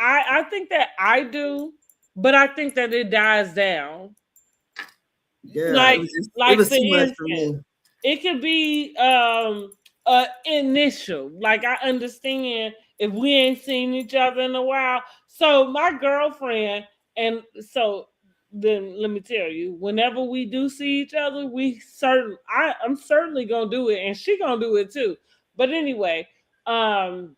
I do, but I think that it dies down. Yeah, Like it like was for too much for instance, me. it could be initial. Like I understand if we ain't seen each other in a while. So my girlfriend, and so then let me tell you, whenever we do see each other, I'm certainly gonna do it, and she gonna do it too. But anyway, um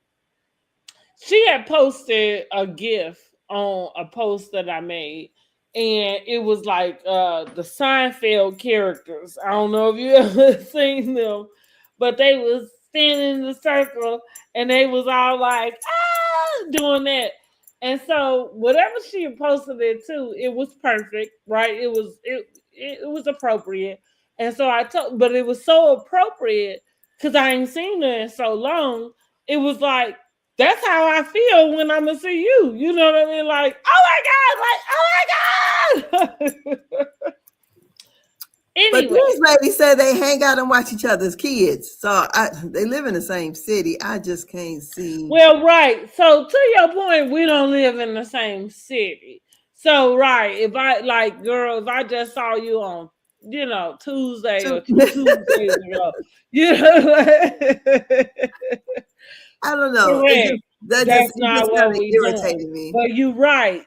she had posted a GIF on a post that I made, and it was like the Seinfeld characters. I don't know if you ever seen them, but they was standing in the circle and they was all like doing that. And so whatever she posted it to, it was perfect, right? It was appropriate. And so I told, but it was so appropriate because I ain't seen her in so long. It was like that's how I feel when I'm gonna see you. You know what I mean? Like, oh my god, like, oh my god. But Anyway, these ladies said they hang out and watch each other's kids. So they live in the same city. I just can't see. well, right. So to your point, we don't live in the same city. So right, if I like, girl, if I just saw you on, Tuesday or two Tuesdays ago, you know, I don't know. correct. That's It not just kind what of we doing. irritated me. But you right.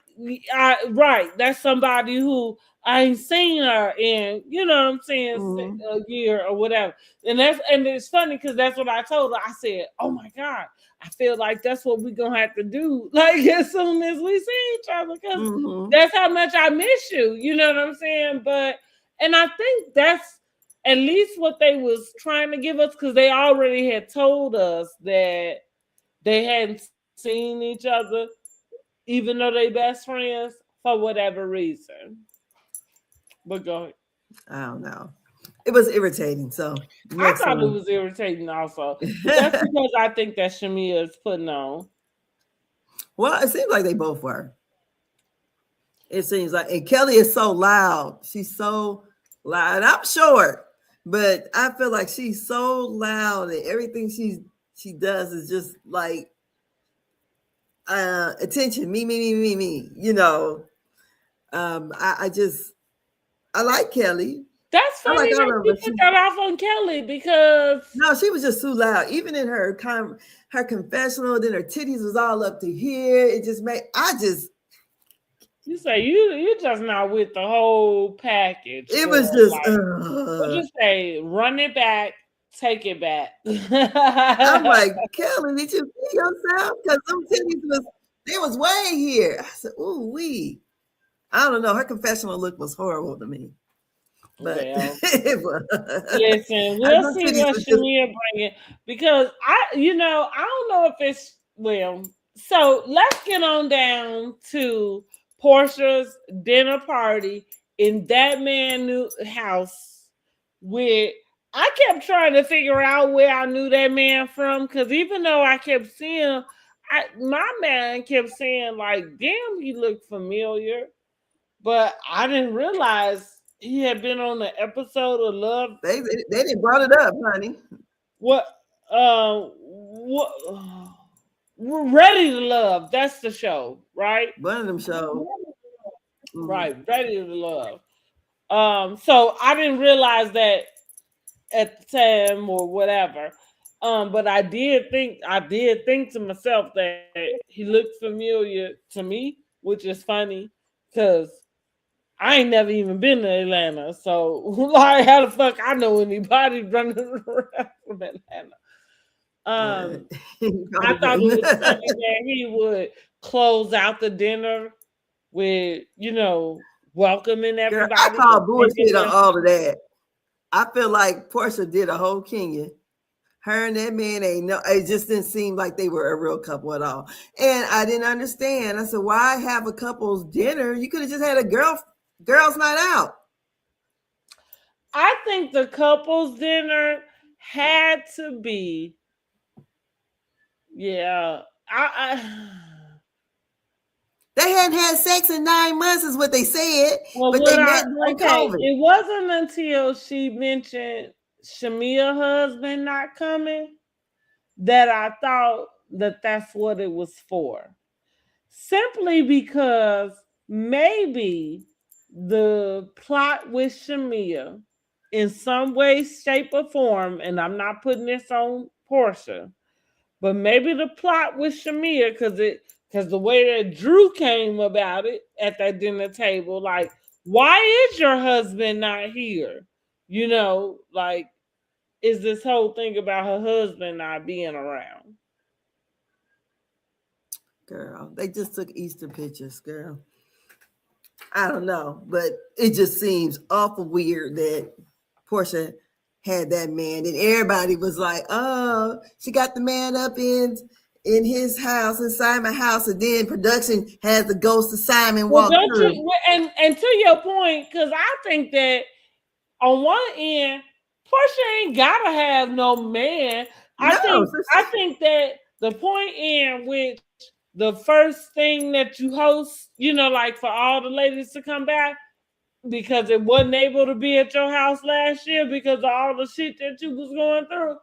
Right. That's somebody who I ain't seen her in, you know what I'm saying, Mm-hmm. a year or whatever. And it's funny because that's what I told her. I said, oh my God, I feel like that's what we're gonna have to do, like as soon as we see each other, because Mm-hmm. that's how much I miss you. You know what I'm saying? But and I think that's at least what they was trying to give us, because they already had told us that they hadn't seen each other, even though they best friends, for whatever reason. But go ahead. I don't know. It was irritating. So I next thought it one. was irritating also, but that's because I think that Shamea is putting on. Well, it seems like they both were. It seems like, and Kelli is so loud. She's so loud. And I'm short, but I feel like she's so loud, and everything she does is just like attention, me. I like Kelli. That's I like funny all that of you them. put that off on Kelli because No, she was just too loud. Even in her confessional, then her titties was all up to here. It just made you say you just not with the whole package, it girl. was just Like, what you say? Run it back, take it back. I'm like, Kelli, did you see yourself? Because them titties was way here. I said, ooh, I don't know. Her confessional look was horrible to me. But Well, it was. listen, Them we'll see titties what was just Shamia bring it, because I don't know if it's well. So let's get on down to Porsha's dinner party in that man new house. With I kept trying to figure out where I knew that man from, because even though I kept seeing, my man kept saying like, "Damn, he looked familiar." But I didn't realize he had been on the episode of Love. they didn't brought it up, honey. What? What? Ready to Love. That's the show, right? One of them shows. Mhm. Right. Ready to Love. So I didn't realize that at the time or whatever. But I did think to myself that he looked familiar to me, which is funny because I ain't never even been to Atlanta, so like how the fuck I know anybody running around from Atlanta? Uh, Um, I thought it was funny that he would close out the dinner with welcoming Girl, I everybody call and taking bullshit on them. all of that. I feel like Porsha did a whole Kenya. Her and that man ain't no. It just didn't seem like they were a real couple at all. And I didn't understand. I said, why have a couple's dinner? You could have just had a girls' night out. I think the couple's dinner had to be, yeah. They hadn't had sex in 9 months, is what they said, Well, but they met during COVID. it wasn't until she mentioned Shamea husband not coming that I thought that that's what it was for. Simply because maybe the plot with Shamea, in some way, shape, or form, and I'm not putting this on Porsha, but maybe the plot with Shamea, because the way that Drew came about it at that dinner table, like, why is your husband not here? Like, is this whole thing about her husband not being around? Girl, they just took Easter pictures, girl. I don't know, but it just seems awful weird that Porsha had that man, and everybody was like, "Oh, she got the man up in his house, in Simon's house," and then production has the ghost of Simon Well, walk don't through. you? And to your point, because I think that on one end, Porsha ain't gotta have no man. I No, think I think that the point in which the first thing that you host, like for all the ladies to come back because it wasn't able to be at your house last year because of all the shit that you was going through.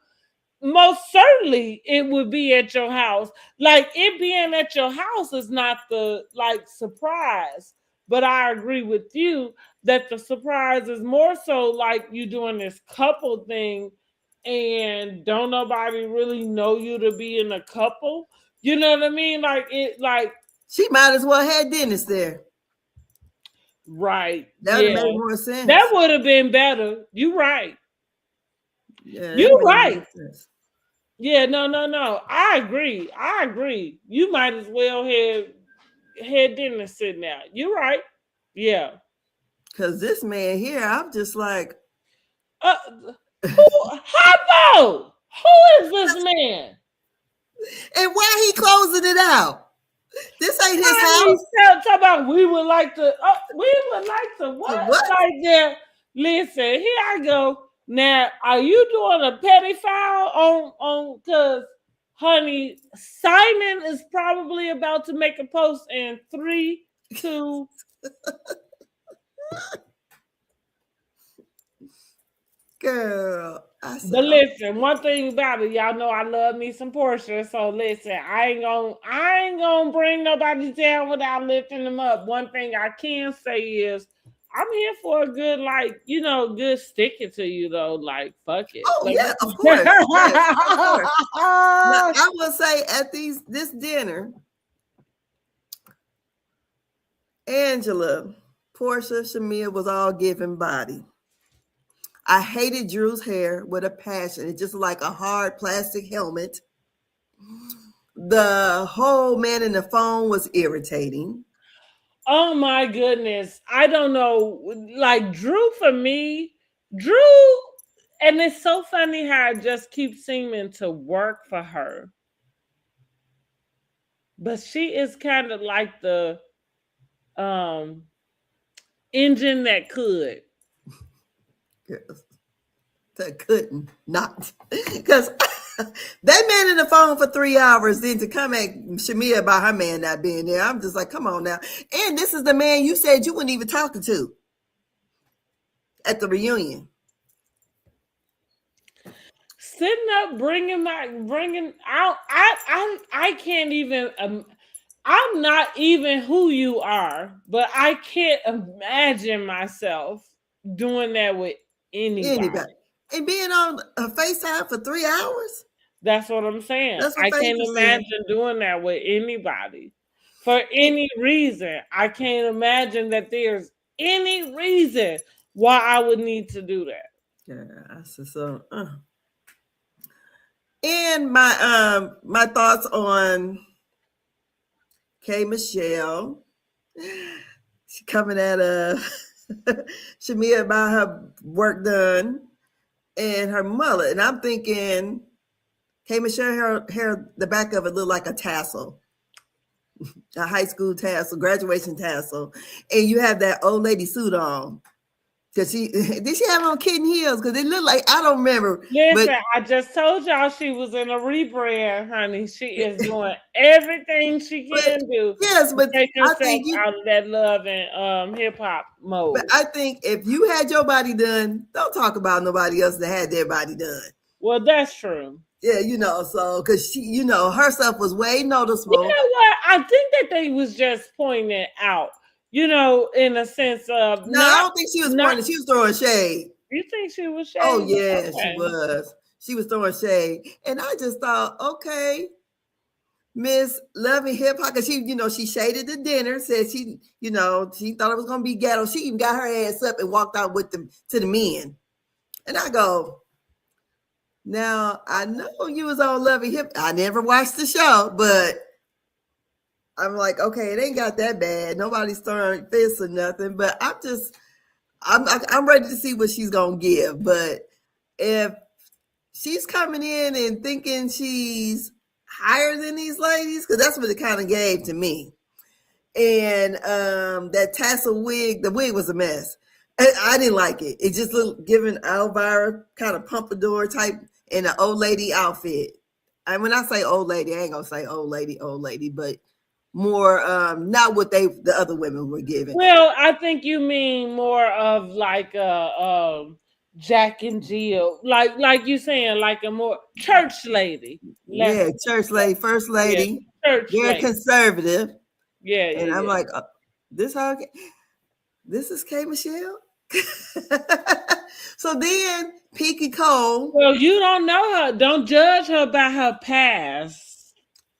Most certainly it would be at your house. Like it being at your house is not the like surprise. But I agree with you that the surprise is more so like you doing this couple thing and don't nobody really know you to be in a couple. You know what I mean? Like she might as well have Dennis there. right. That would have Yeah. made more sense. That would have been better. You right. Yeah, You right. sense. Yeah, no. I agree. You might as well have dinner sitting out. You're right. Yeah. Because this man here, I'm just like, Hoppo! Who is this man? and why he closing it out? This ain't his house. Talk about we would like to what? Like that. Listen, here I go. Now, are you doing a petty foul on because honey, Simon is probably about to make a post in 3, 2. Girl. But listen, one thing about it, y'all know I love me some Porsha. So listen, I ain't gonna bring nobody down without lifting them up. One thing I can say is I'm here for a good, good sticking to you though. Like, fuck it. Oh, yeah, of course. Yes, of course. Now, I will say at this dinner, Angela, Porsha, Shamea was all giving body. I hated Drew's hair with a passion. It's just like a hard plastic helmet. The whole man in the phone was irritating. Oh my goodness. I don't know. Like Drew for me, and it's so funny how it just keeps seeming to work for her. But she is kind of like the engine that could. Yes. That couldn't not. Because that man in the phone for 3 hours, then to come at Shamea about her man not being there. I'm just like, come on now. And this is the man you said you wouldn't even talking to at the reunion. Sitting up, bringing out. I can't even. I'm not even who you are, but I can't imagine myself doing that with anybody. And being on a FaceTime for 3 hours? That's what I'm saying. I can't imagine doing that with anybody. For any reason. I can't imagine that there's any reason why I would need to do that. Yeah, I said so. And my thoughts on K. Michelle. She coming at Shamea about her work done and her mullet. And I'm thinking, K. Michelle hair, the back of it looked like a tassel. A high school tassel, graduation tassel. And you have that old lady suit on. Cause did she have on kitten heels? Because it looked like, I don't remember. Listen, I just told y'all she was in a rebrand, honey. She is doing everything she can do. Yes, but take herself out of that love and hip hop mode. But I think if you had your body done, don't talk about nobody else that had their body done. Well, that's true. Yeah, so because she, her stuff was way noticeable. You know what? I think that they was just pointing it out. In a sense of no, I don't think she was pointing. She was throwing shade. You think she was shade? Oh yeah, okay. She was. She was throwing shade, and I just thought, okay, Miss Loving Hip Hop, because she shaded the dinner. Said she, she thought it was gonna be ghetto. She even got her ass up and walked out with them to the men, and I go, now I know you was on Loving Hip. I never watched the show, but I'm like, okay, it ain't got that bad. Nobody's throwing fists or nothing, but I'm ready to see what she's gonna give. But if she's coming in and thinking she's higher than these ladies, because that's what it kind of gave to me. And that tassel wig, the wig was a mess. I didn't like it. It just looked giving Elvira kind of pompadour type in an old lady outfit. And when I say old lady, I ain't gonna say old lady, but more not what the other women were giving. Well, I think you mean more of like Jack and Jill, like you saying, like a more church lady. Yeah, Less, church lady, first yeah, lady, church very lady. conservative. Yeah, And I'm yeah, like, this how this is K Michelle. So then Pinky Cole. Well, you don't know her. Don't judge her by her past.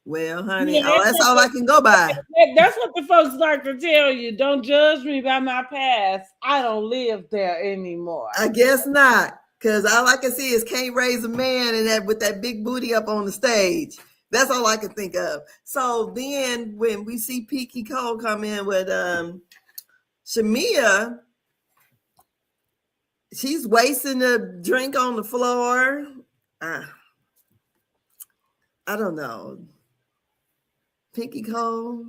Well, honey, Yeah, that's that's all I can go by. that's what the folks like to tell you. Don't judge me by my past. I don't live there anymore. I guess not, because all I can see is can't raise a man and that with that big booty up on the stage. That's all I can think of. So then when we see Pinky Cole come in with Shamea, she's wasting the drink on the floor. I don't know. Pinky Cole.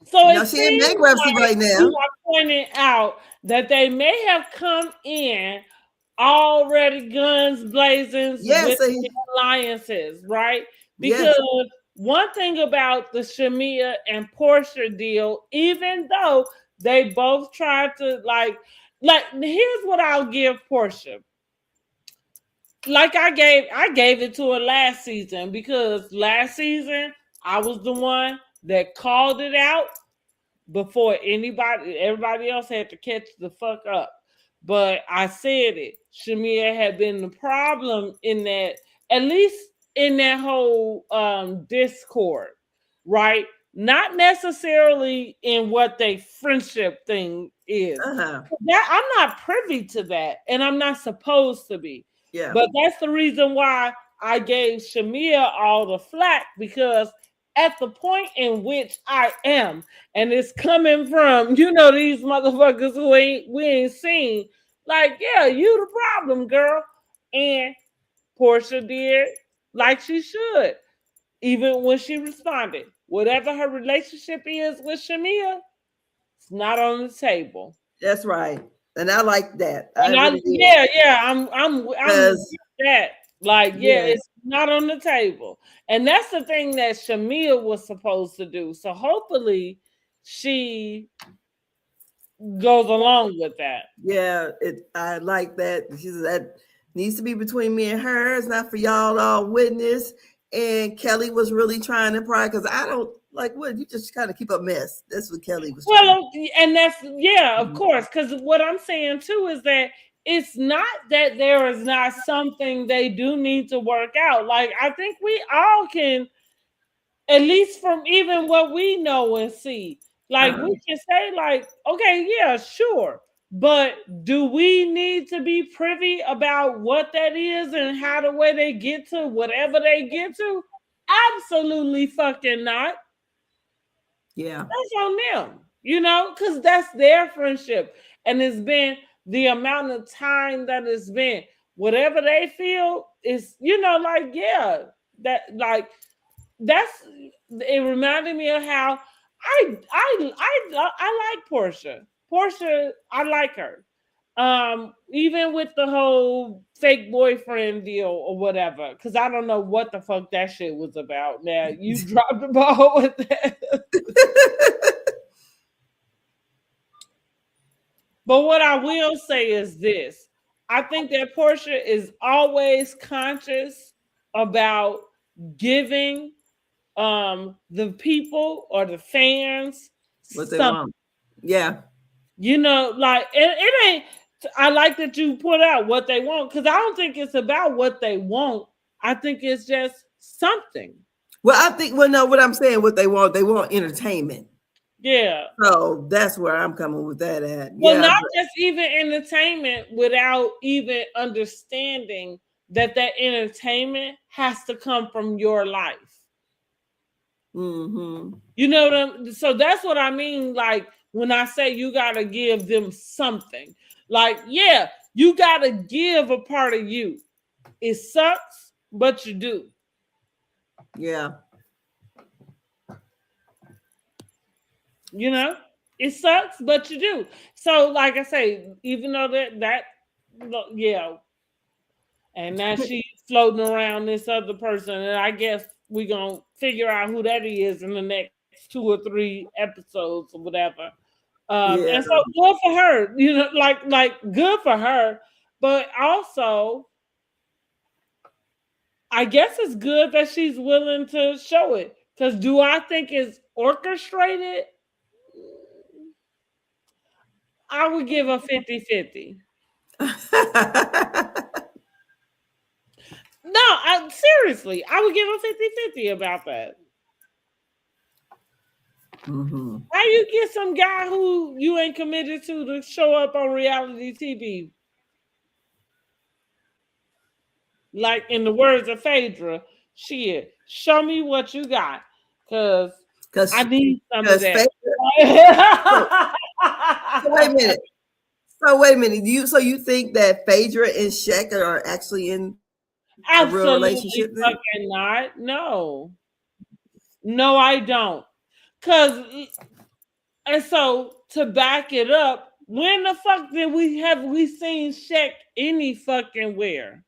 So No, it she in seems bankruptcy like right now. you are pointing out that they may have come in already guns blazing Yes, with the alliances, right? yes. Because one thing about the Shamea and Porsha deal, even though they both tried to like here's what I'll give Porsha. Like I gave it to her last season because last season I was the one that called it out before everybody else had to catch the fuck up. But I said it. Shamea had been the problem in that, at least in that whole discord, right? Not necessarily in what they friendship thing is. Uh-huh. That I'm not privy to that, and I'm not supposed to be. Yeah. But that's the reason why I gave Shamea all the flack, because at the point in which I am, and it's coming from, these motherfuckers who we ain't seen, like, yeah, you the problem, girl. And Porsha did like she should, even when she responded. Whatever her relationship is with Shamea, it's not on the table. That's right. And I like that. And I really did. yeah, I'm with that. Like, yeah, Yes. it's not on the table. And that's the thing that Shamea was supposed to do. So hopefully she goes along with that. Yeah, I like that. She said that needs to be between me and her. It's not for y'all all witness. And Kelli was really trying to pry, because I don't like what you just kind of keep a mess. That's what Kelli was Well, and that's of course, because what I'm saying too is that it's not that there is not something they do need to work out. Like, I think we all can, at least from even what we know and see, like, we can say, like, okay, yeah, sure. But do we need to be privy about what that is and how the way they get to whatever they get to? Absolutely fucking not. Yeah. That's on them, because that's their friendship. And it's been the amount of time that it's been. Whatever they feel is, like, yeah, that's it reminded me of how I like Porsha. Porsha, I like her. Even with the whole fake boyfriend deal or whatever, because I don't know what the fuck that shit was about. Now you dropped the ball with that. But what I will say is this: I think that Porsha is always conscious about giving the people or the fans what they want. Yeah. Like, it ain't. I like that you put out what they want, because I don't think it's about what they want. I think it's just something. Well, I think, no, what I'm saying, what they want entertainment. Yeah. So that's where I'm coming with that at. Well, not just even entertainment, without even understanding that entertainment has to come from your life. Mm-hmm. You know what so that's what I mean. Like when I say you gotta give them something. Like, yeah, you gotta give a part of you. It sucks, but you do. Yeah. You know? It sucks, but you do. So, like I say, even though yeah, and now she's floating around this other person, and I guess we're gonna figure out who that is in the next 2 or 3 episodes or whatever. Yeah. And so good for her, you know, like good for her, but also I guess it's good that she's willing to show it. Because do I think it's orchestrated? I would give a 50-50. No, seriously, I would give a 50-50 about that. Mm-hmm. How you get some guy who you ain't committed to show up on reality TV? Like in the words of Phaedra, shit, show me what you got. Cause I Because need some of that. so, so wait a minute. So wait a minute. You think that Phaedra and Shaq are actually in a real Absolutely relationship then? fucking not. No. No, I don't. Cause and so to back it up, when the fuck did we seen Shaq any fucking where?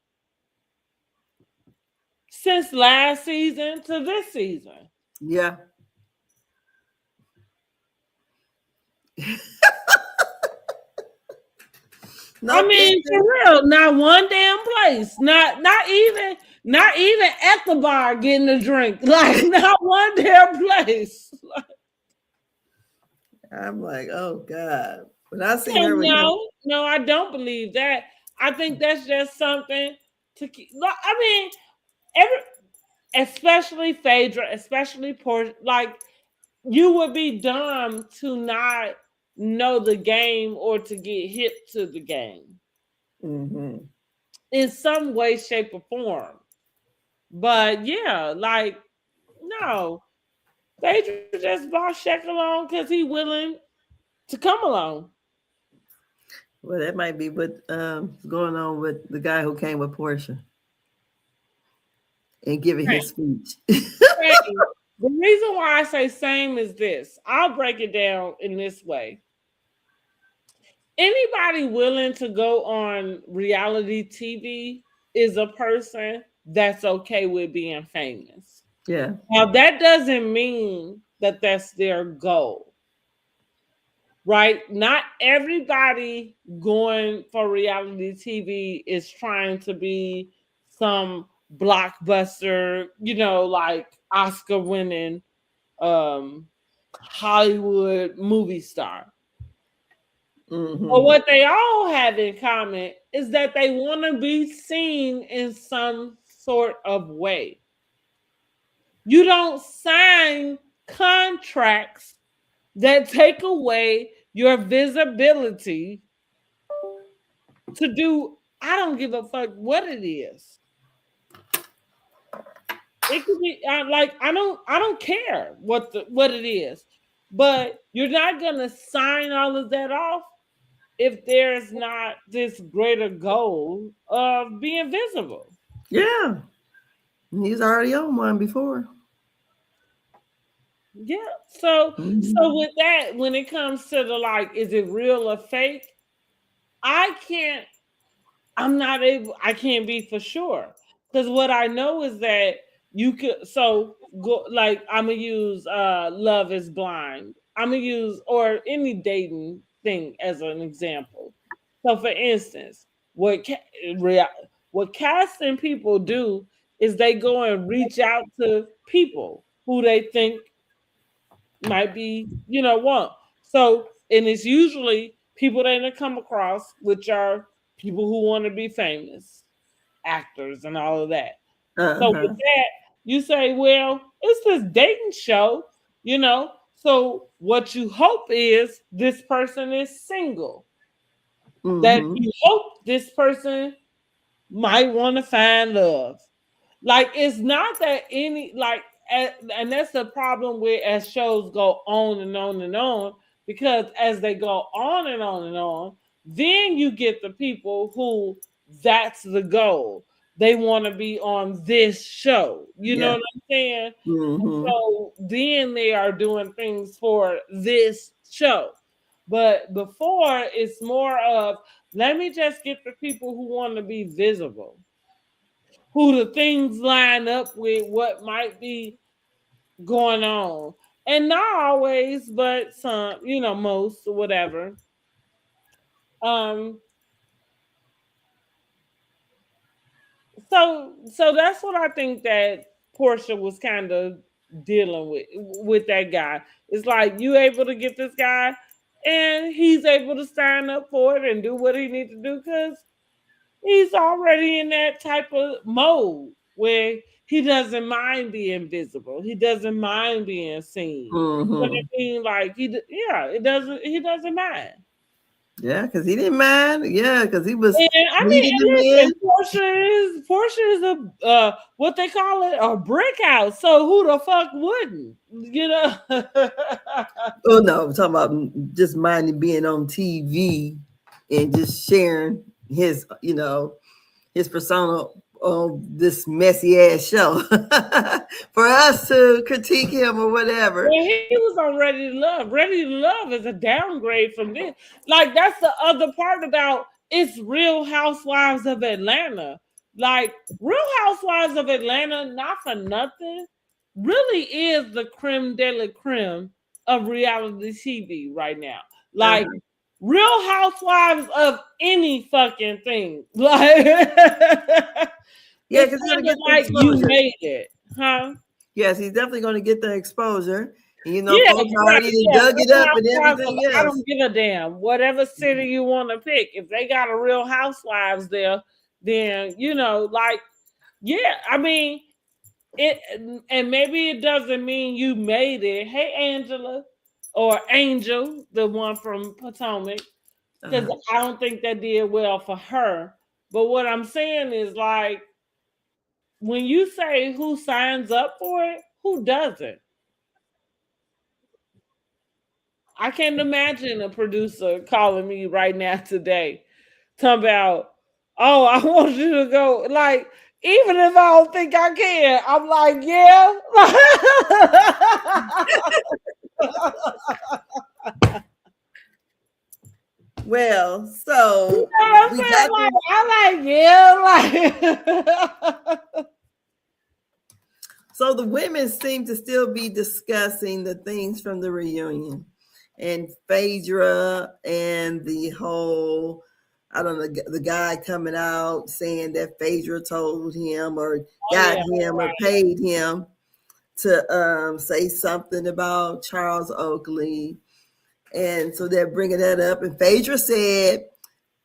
Since last season to this season. Yeah. No I mean, picture. for real, not one damn place. Not even at the bar getting a drink. Like not one damn place. I'm like, oh God. When I seen So her with him, no, I don't believe that. I think that's just something to keep. I mean, especially Phaedra, especially Porsha, like you would be dumb to not know the game or to get hip to the game mm-hmm. in some way, shape, or form. But yeah, like no, Phaedra just brought Shaq along because he willing to come along. Well, that might be what is going on with the guy who came with Porsha and giving Right. his speech. Same. The reason why I say same is this. I'll break it down in this way. Anybody willing to go on reality TV is a person that's okay with being famous. Yeah. Now, that doesn't mean that that's their goal, right? Not everybody going for reality TV is trying to be some blockbuster, you know, like Oscar winning Hollywood movie star. Mm-hmm. But what they all have in common is that they want to be seen in some sort of way. You don't sign contracts that take away your visibility to do, I don't give a fuck what it is. It could be like I don't care what it is. But you're not gonna sign all of that off if there's not this greater goal of being visible. Yeah. He's already on one before. Yeah. So Mm-hmm. with that, when it comes to the like, is it real or fake? I can't, I can't be for sure. Because what I know is that you could so go like I'm gonna use Love is Blind. I'm gonna use or any dating thing as an example. So for instance, what casting people do is they go and reach out to people who they think might be, want. So, and it's usually people that they come across, which are people who want to be famous, actors, and all of that. So, with Uh-huh. that, you say, well, it's this dating show, you know. So, what you hope is this person is single. That Mm-hmm. you hope this person might want to find love. Like, it's not that any, like, and that's the problem with as shows go on and on and on, because as they go on and on and on, then you get the people who that's the goal. They want to be on this show. You know Yeah. what I'm saying? Mm-hmm. So then they are doing things for this show. But before, it's more of, let me just get the people who want to be visible, who the things line up with what might be going on. And not always, but some, most or whatever. Um, so that's what I think that Porsha was kind of dealing with that guy. It's like, you able to get this guy, and he's able to sign up for it and do what he needs to do, because he's already in that type of mode where he doesn't mind being visible. He doesn't mind being seen. You know what Mm-hmm. I mean? Like, he doesn't mind. Yeah, because he didn't mind. Yeah, because he was And I mean, leading them and in. listen, Porsche is a what they call it, a brick house. So who the fuck wouldn't? You know? Oh no, I'm talking about just minding being on TV and just sharing his, his persona on this messy ass show for us to critique him or whatever. Well, he was on Ready to Love. Ready to Love is a downgrade from this. Like, that's the other part about it's Real Housewives of Atlanta. Like, Real Housewives of Atlanta, not for nothing, really is the creme de la creme of reality TV right now. Like, Uh-huh. Real Housewives of any fucking thing. Like, Yeah, it's because he's gonna kind of get the like you exposure. made it, huh? Yes, he's definitely gonna get the exposure. And, Yeah, folks right. already Yeah, dug it Real up and Housewives everything I else. don't give a damn. Whatever city you want to pick, if they got a Real Housewives there, then like, yeah. I mean, it, and maybe it doesn't mean you made it. Hey, Angela, or Angel, the one from Potomac, because Uh-huh. I don't think that did well for her. But what I'm saying is, like, when you say who signs up for it, who doesn't? I can't imagine a producer calling me right now today, talking about, oh, I want you to go. Like, even if I don't think I can, I'm like, yeah. Well, so You know what I'm we saying? got Like, this. I'm like, yeah, like. So the women seem to still be discussing the things from the reunion and Phaedra and the whole, I don't know, the guy coming out saying that Phaedra told him or Oh got yeah, him or right. paid him to say something about Charles Oakley. And so they're bringing that up. And Phaedra said,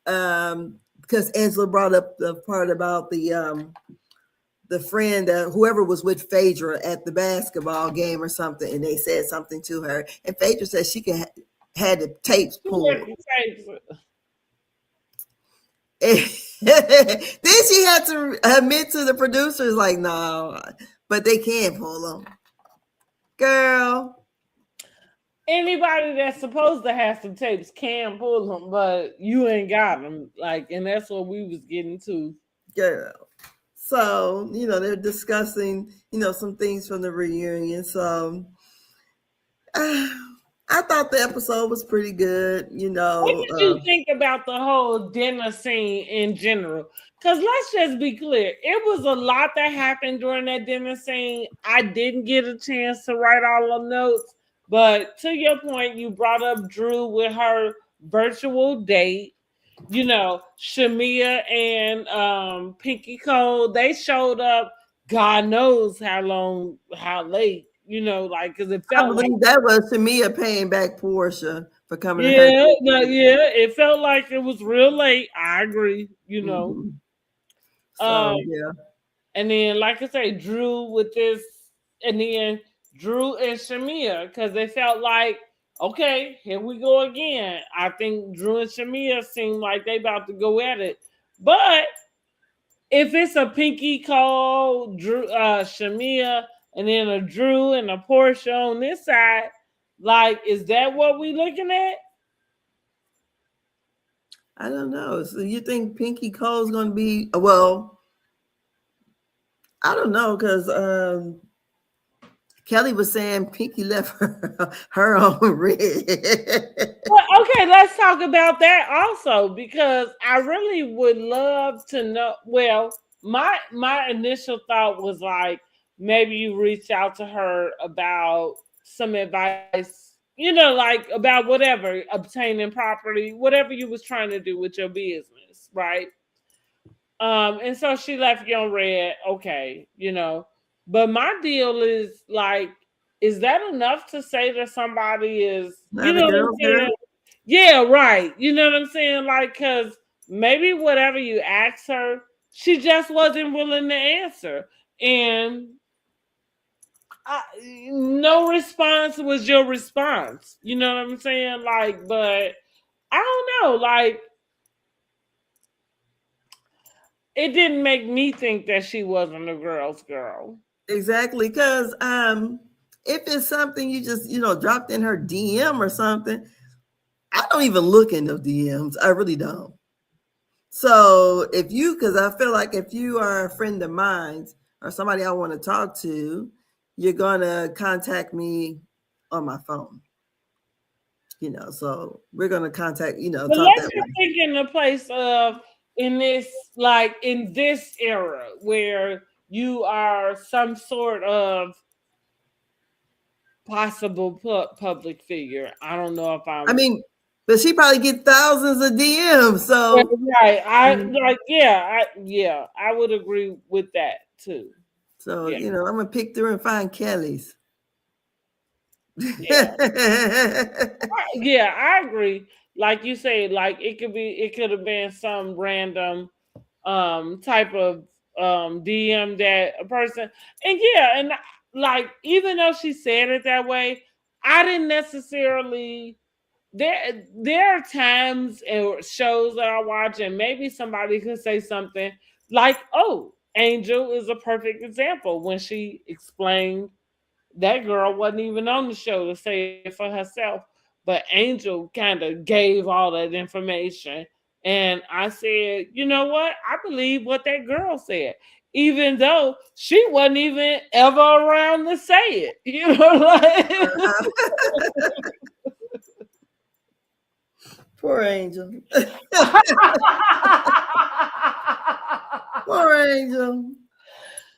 because Angela brought up the part about the friend, whoever was with Phaedra at the basketball game or something, and they said something to her, and Phaedra said she had the tapes You pulled. let me say, Then she had to admit to the producers, like, no, but they can't pull them, girl. anybody that's supposed to have some tapes can pull them, but you ain't got them. Like, and that's what we was getting to. Girl. So, they're discussing, some things from the reunion. So, I thought the episode was pretty good. What did you think about the whole dinner scene in general? Because let's just be clear, it was a lot that happened during that dinner scene. I didn't get a chance to write all the notes, but to your point, you brought up Drew with her virtual date. Shamea and Pinky Cole, they showed up. God knows how late. Like, because it I felt like. believe that was Shamea paying back Porsha for coming to her. Yeah, no, yeah, it felt like it was real late. I agree. Mm-hmm. Um, So yeah, and then, like I say, Drew with this, and then Drew and Shamea, because they felt like, okay, here we go again. I think Drew and Shamea seem like they about to go at it. But if it's a Pinky Cole, Drew, Shamea, and then a Drew and a Porsha on this side. Like, is that what we looking at? I don't know. So you think Pinky Cole's going to be, well, I don't know, because Kelli was saying Pinky left her on red. Well, okay, let's talk about that also, because I really would love to know. Well, my initial thought was like, maybe you reach out to her about some advice, like about whatever, obtaining property, whatever you was trying to do with your business, right? And so she left you on red, okay, But my deal is like, is that enough to say that somebody is, Not a what I'm girl, girl. saying? Yeah, right. You know what I'm saying? Like, because maybe whatever you asked her, she just wasn't willing to answer. And I, no response was your response. You know what I'm saying? Like, but I don't know. Like, it didn't make me think that she wasn't a girl's girl. Exactly, because if it's something you just dropped in her DM or something, I don't even look in those DMs. I really don't. So because I feel like if you are a friend of mine or somebody I want to talk to, you're gonna contact me on my phone. So we're gonna contact, But talk let's that just way. think in the place of in this era where you are some sort of possible public figure. I don't know if I I'm mean, but she probably get thousands of DMs. So right. I would agree with that too. so Yeah, I'm gonna pick through and find Kelly's. yeah, yeah. I agree. Like you say, like it could have been some random type of DM that a person, and yeah, and like even though she said it that way, I didn't necessarily. There are times or shows that I watch, and maybe somebody could say something like, "Oh, Angel is a perfect example when she explained that girl wasn't even on the show to say it for herself, but Angel kind of gave all that information." And I said, you know what? I believe what that girl said, even though she wasn't even ever around to say it. Uh-huh. Poor Angel. Poor Angel.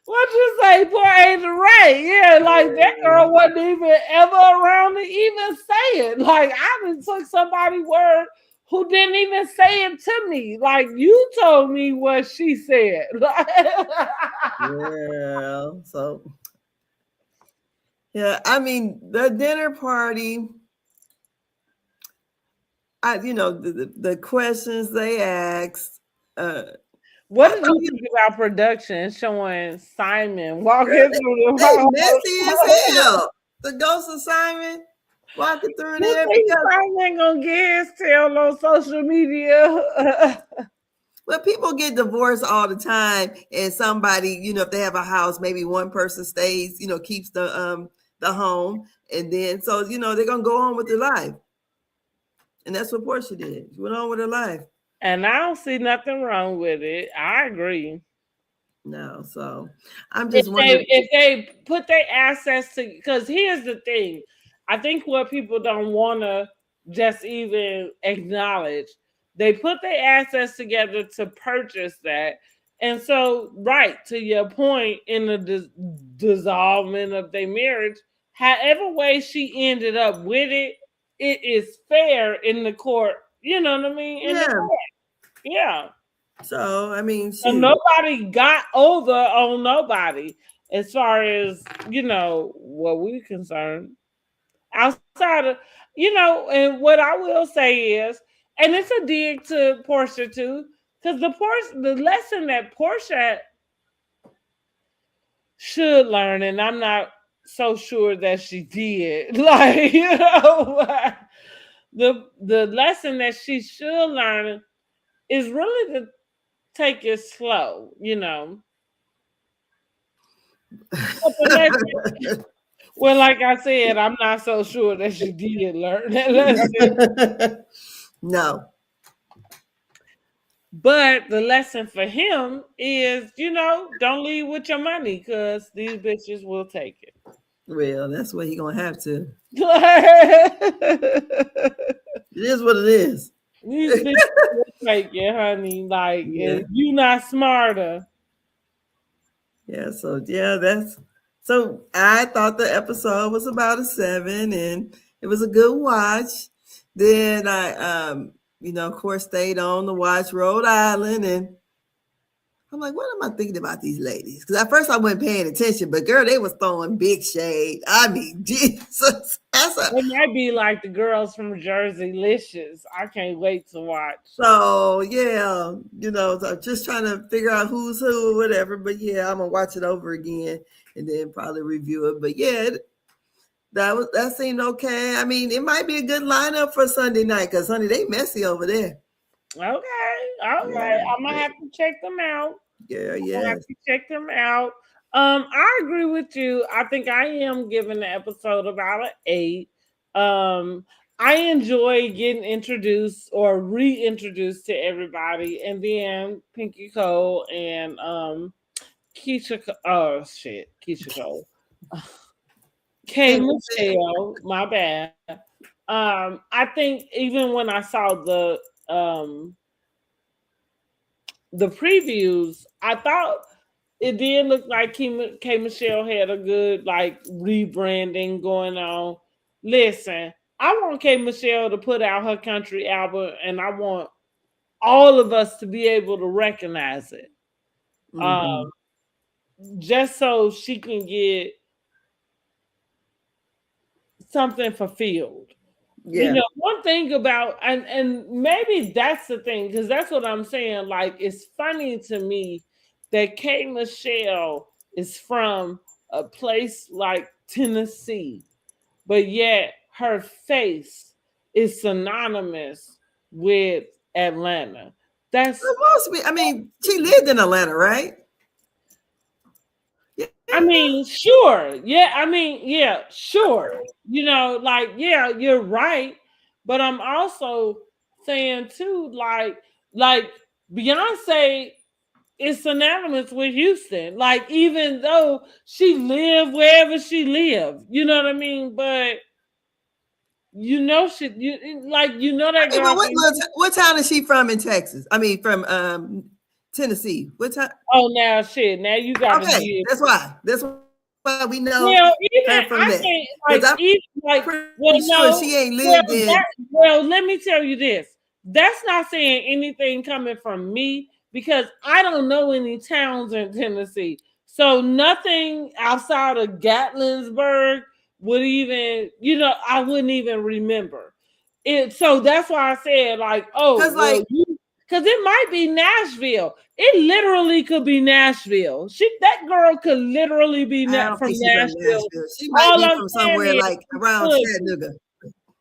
What you say, poor Angel Ray? Yeah, like that girl wasn't even ever around to even say it. Like I just took somebody's word who didn't even say it to me. Like you told me what she said. Yeah. So yeah, I mean the dinner party. The questions they asked. What I did thought you think about production showing Simon walking through the they hall? messy as hell. The ghost of Simon walking through You there think because Simon gonna get his tail on social media? well, people get divorced all the time, and somebody, if they have a house, maybe one person stays, keeps the home, and then so they're gonna go on with their life, and that's what Porsha did. She went on with her life. And I don't see nothing wrong with it. I agree. No, so I'm If just they wondering. if they put their assets to, because here's the thing, I think what people don't want to just even acknowledge, they put their assets together to purchase that, and so right to your point, in the dissolvement of their marriage, however way she ended up with it, it is fair in the court. You know what I mean? In the Yeah. court, yeah. So I mean, And shoot. nobody got over on nobody as far as, what we're concerned. Outside of, and what I will say is, and it's a dig to Porsha too, because the lesson that Porsha should learn, and I'm not so sure that she did, like, the lesson that she should learn is really to take it slow. But the lesson, well, like I said, I'm not so sure that she did learn that lesson. No. But the lesson for him is, don't leave with your money because these bitches will take it. Well, that's what he gonna have to. These It is what it is. bitches will take it, honey. Like, Yeah. if you not smarter. Yeah. So I thought the episode was about a 7, and it was a good watch. Then I, of course, stayed on to watch Rhode Island, and I'm like, what am I thinking about these ladies? Because at first I wasn't paying attention, but girl, they was throwing big shade. I mean, Jesus. It might be like the girls from Jersey Licious. I can't wait to watch. So yeah, so just trying to figure out who's who or whatever. But yeah, I'm gonna watch it over again and then probably review it. But yeah, that seemed okay. I mean, it might be a good lineup for Sunday night because honey, they messy over there. Okay. I'm gonna have to check them out. Yeah, I have to check them out. I agree with you. I think I am giving the episode about an 8. I enjoy getting introduced or reintroduced to everybody, and then Pinky Cole and Keisha. Oh shit, Keisha Cole. K Michelle. My bad. I think even when I saw the previews, I thought it did look like K Michelle had a good like rebranding going on. Listen, I want K Michelle to put out her country album, and I want all of us to be able to recognize it. Just so she can get something fulfilled. Yeah. One thing about and maybe that's the thing, because that's what I'm saying. Like, it's funny to me that K Michelle is from a place like Tennessee, but yet her face is synonymous with Atlanta. That's supposed to be. I mean, she lived in Atlanta, right? Yeah. I mean, sure. Yeah, I mean, yeah, sure. Yeah, you're right. But I'm also saying too, like Beyonce is synonymous with Houston. Like, even though she lived wherever she lived, you know what I mean? But that girl. What town is she from in Texas? I mean, from Tennessee. What town? Oh, now shit. Now you got to be. That's why we know her from that. She ain't lived in. Well, let me tell you this. That's not saying anything coming from me, because I don't know any towns in Tennessee. So nothing outside of Gatlinburg would even, I wouldn't even remember it. So that's why I said, because it might be Nashville. It literally could be Nashville. That girl could literally be from Nashville. She might be from somewhere like around Chattanooga.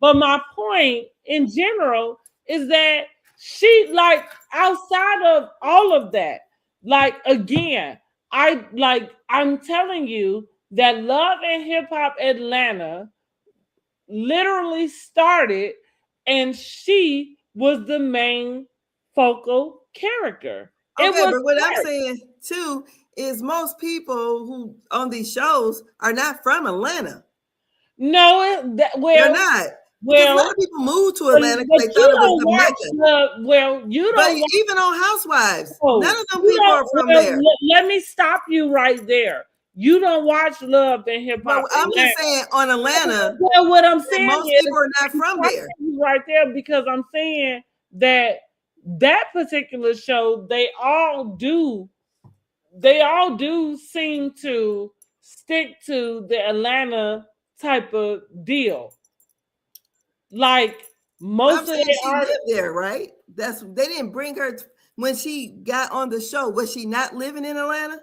But my point in general is that she, like, outside of all of that, like, again, I'm telling you that Love and Hip Hop Atlanta literally started, and she was the main focal character. Okay, but what I'm saying too is most people who on these shows are not from Atlanta. No, they're not. Well, a lot of people move to Atlanta because they thought it was the Mecca. You don't. But even on Housewives, none of them people are from there. Let me stop you right there. You don't watch Love and Hip Hop. Well, I'm just saying on Atlanta. Well, what I'm saying most people are not from there. Right there, because I'm saying that particular show, they all do seem to stick to the Atlanta type of deal. Like, most of she lived there, right? They didn't bring her when she got on the show. Was she not living in Atlanta?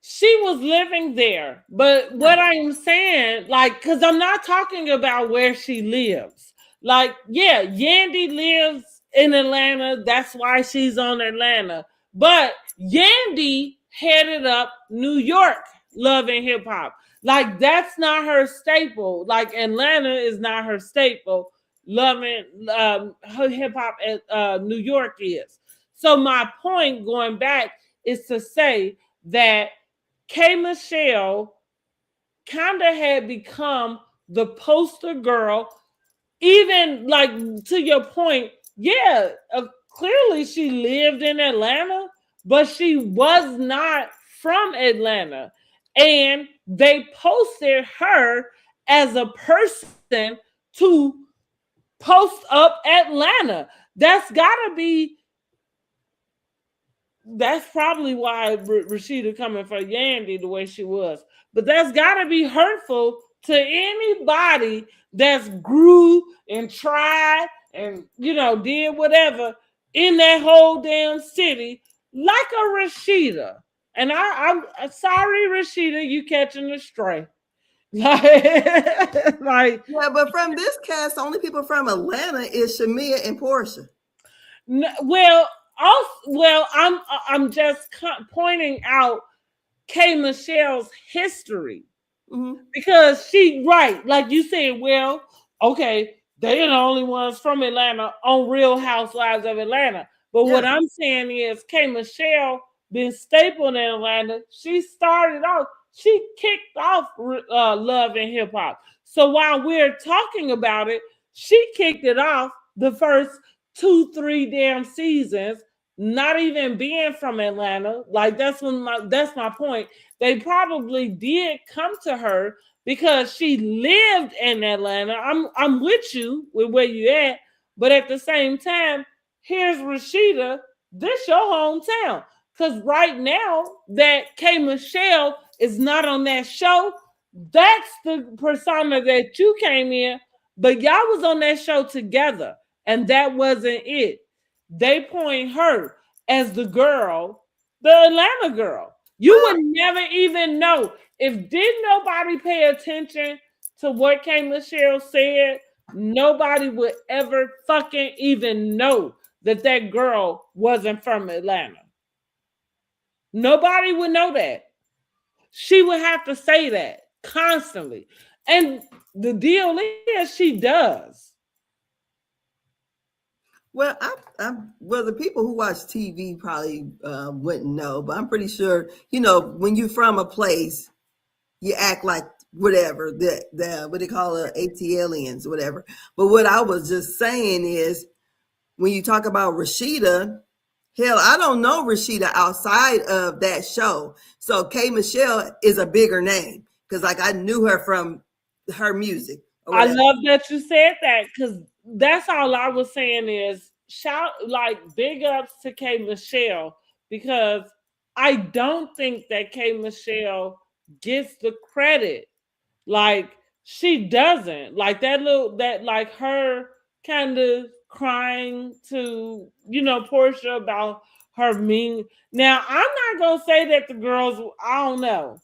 She was living there, but what I'm saying, like, because I'm not talking about where she lives. Like, yeah, Yandy lives in Atlanta. That's why she's on Atlanta. But Yandy headed up New York Love and Hip Hop. Like that's not her staple. Like Atlanta is not her staple. Loving her hip hop at New York is. So my point going back is to say that K Michelle kind of had become the poster girl, even like to your point. Yeah, clearly she lived in Atlanta, but she was not from Atlanta. And they posted her as a person to post up Atlanta. That's probably why Rashida coming for Yandy the way she was. But that's got to be hurtful to anybody that's grew and tried and, did whatever in that whole damn city like a Rashida. And I'm sorry, Rashida, you catching the stray. Like, yeah, but from this cast, the only people from Atlanta is Shamea and Porsha. Well, I'm just pointing out K Michelle's history because like you said, well, okay, they're the only ones from Atlanta on Real Housewives of Atlanta. But what I'm saying is K Michelle been stapled in Atlanta. She started off. She kicked off Love and Hip Hop. So while we're talking about it, she kicked it off the first 2-3 damn seasons, not even being from Atlanta. Like that's my point. They probably did come to her because she lived in Atlanta. I'm with you with where you at, but at the same time, here's Rashida. This your hometown. Because right now that K Michelle is not on that show, that's the persona that you came in, but y'all was on that show together, and that wasn't it. They point her as the girl, the Atlanta girl. You would never even know. If did nobody pay attention to what K Michelle said, nobody would ever fucking even know that girl wasn't from Atlanta. Nobody would know that. She would have to say that constantly. And the deal is she does. Well, the people who watch TV probably wouldn't know, but I'm pretty sure, when you're from a place, you act like whatever, the what they call it, ATLians, whatever. But what I was just saying is, when you talk about Rashida, hell, I don't know Rashida outside of that show. So K Michelle is a bigger name because like I knew her from her music. I love that you said that because that's all I was saying is big ups to K Michelle because I don't think that K Michelle gets the credit. Like she doesn't. Like her kind of crying to, Porsha about her mean. Now, I'm not going to say that the girls, I don't know.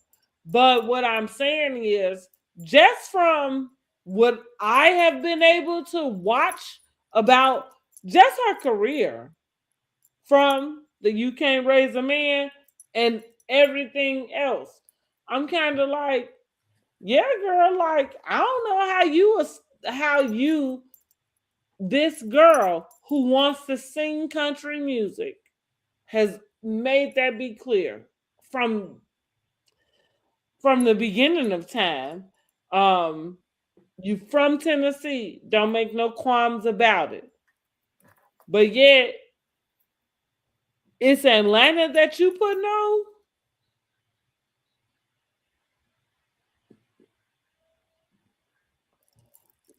But what I'm saying is just from what I have been able to watch about just her career from the You Can't Raise a Man and everything else, I'm kind of like, yeah, girl, like, I don't know how you, this girl who wants to sing country music has made that be clear from the beginning of time. You from Tennessee, don't make no qualms about it. But yet, it's Atlanta that you putting on.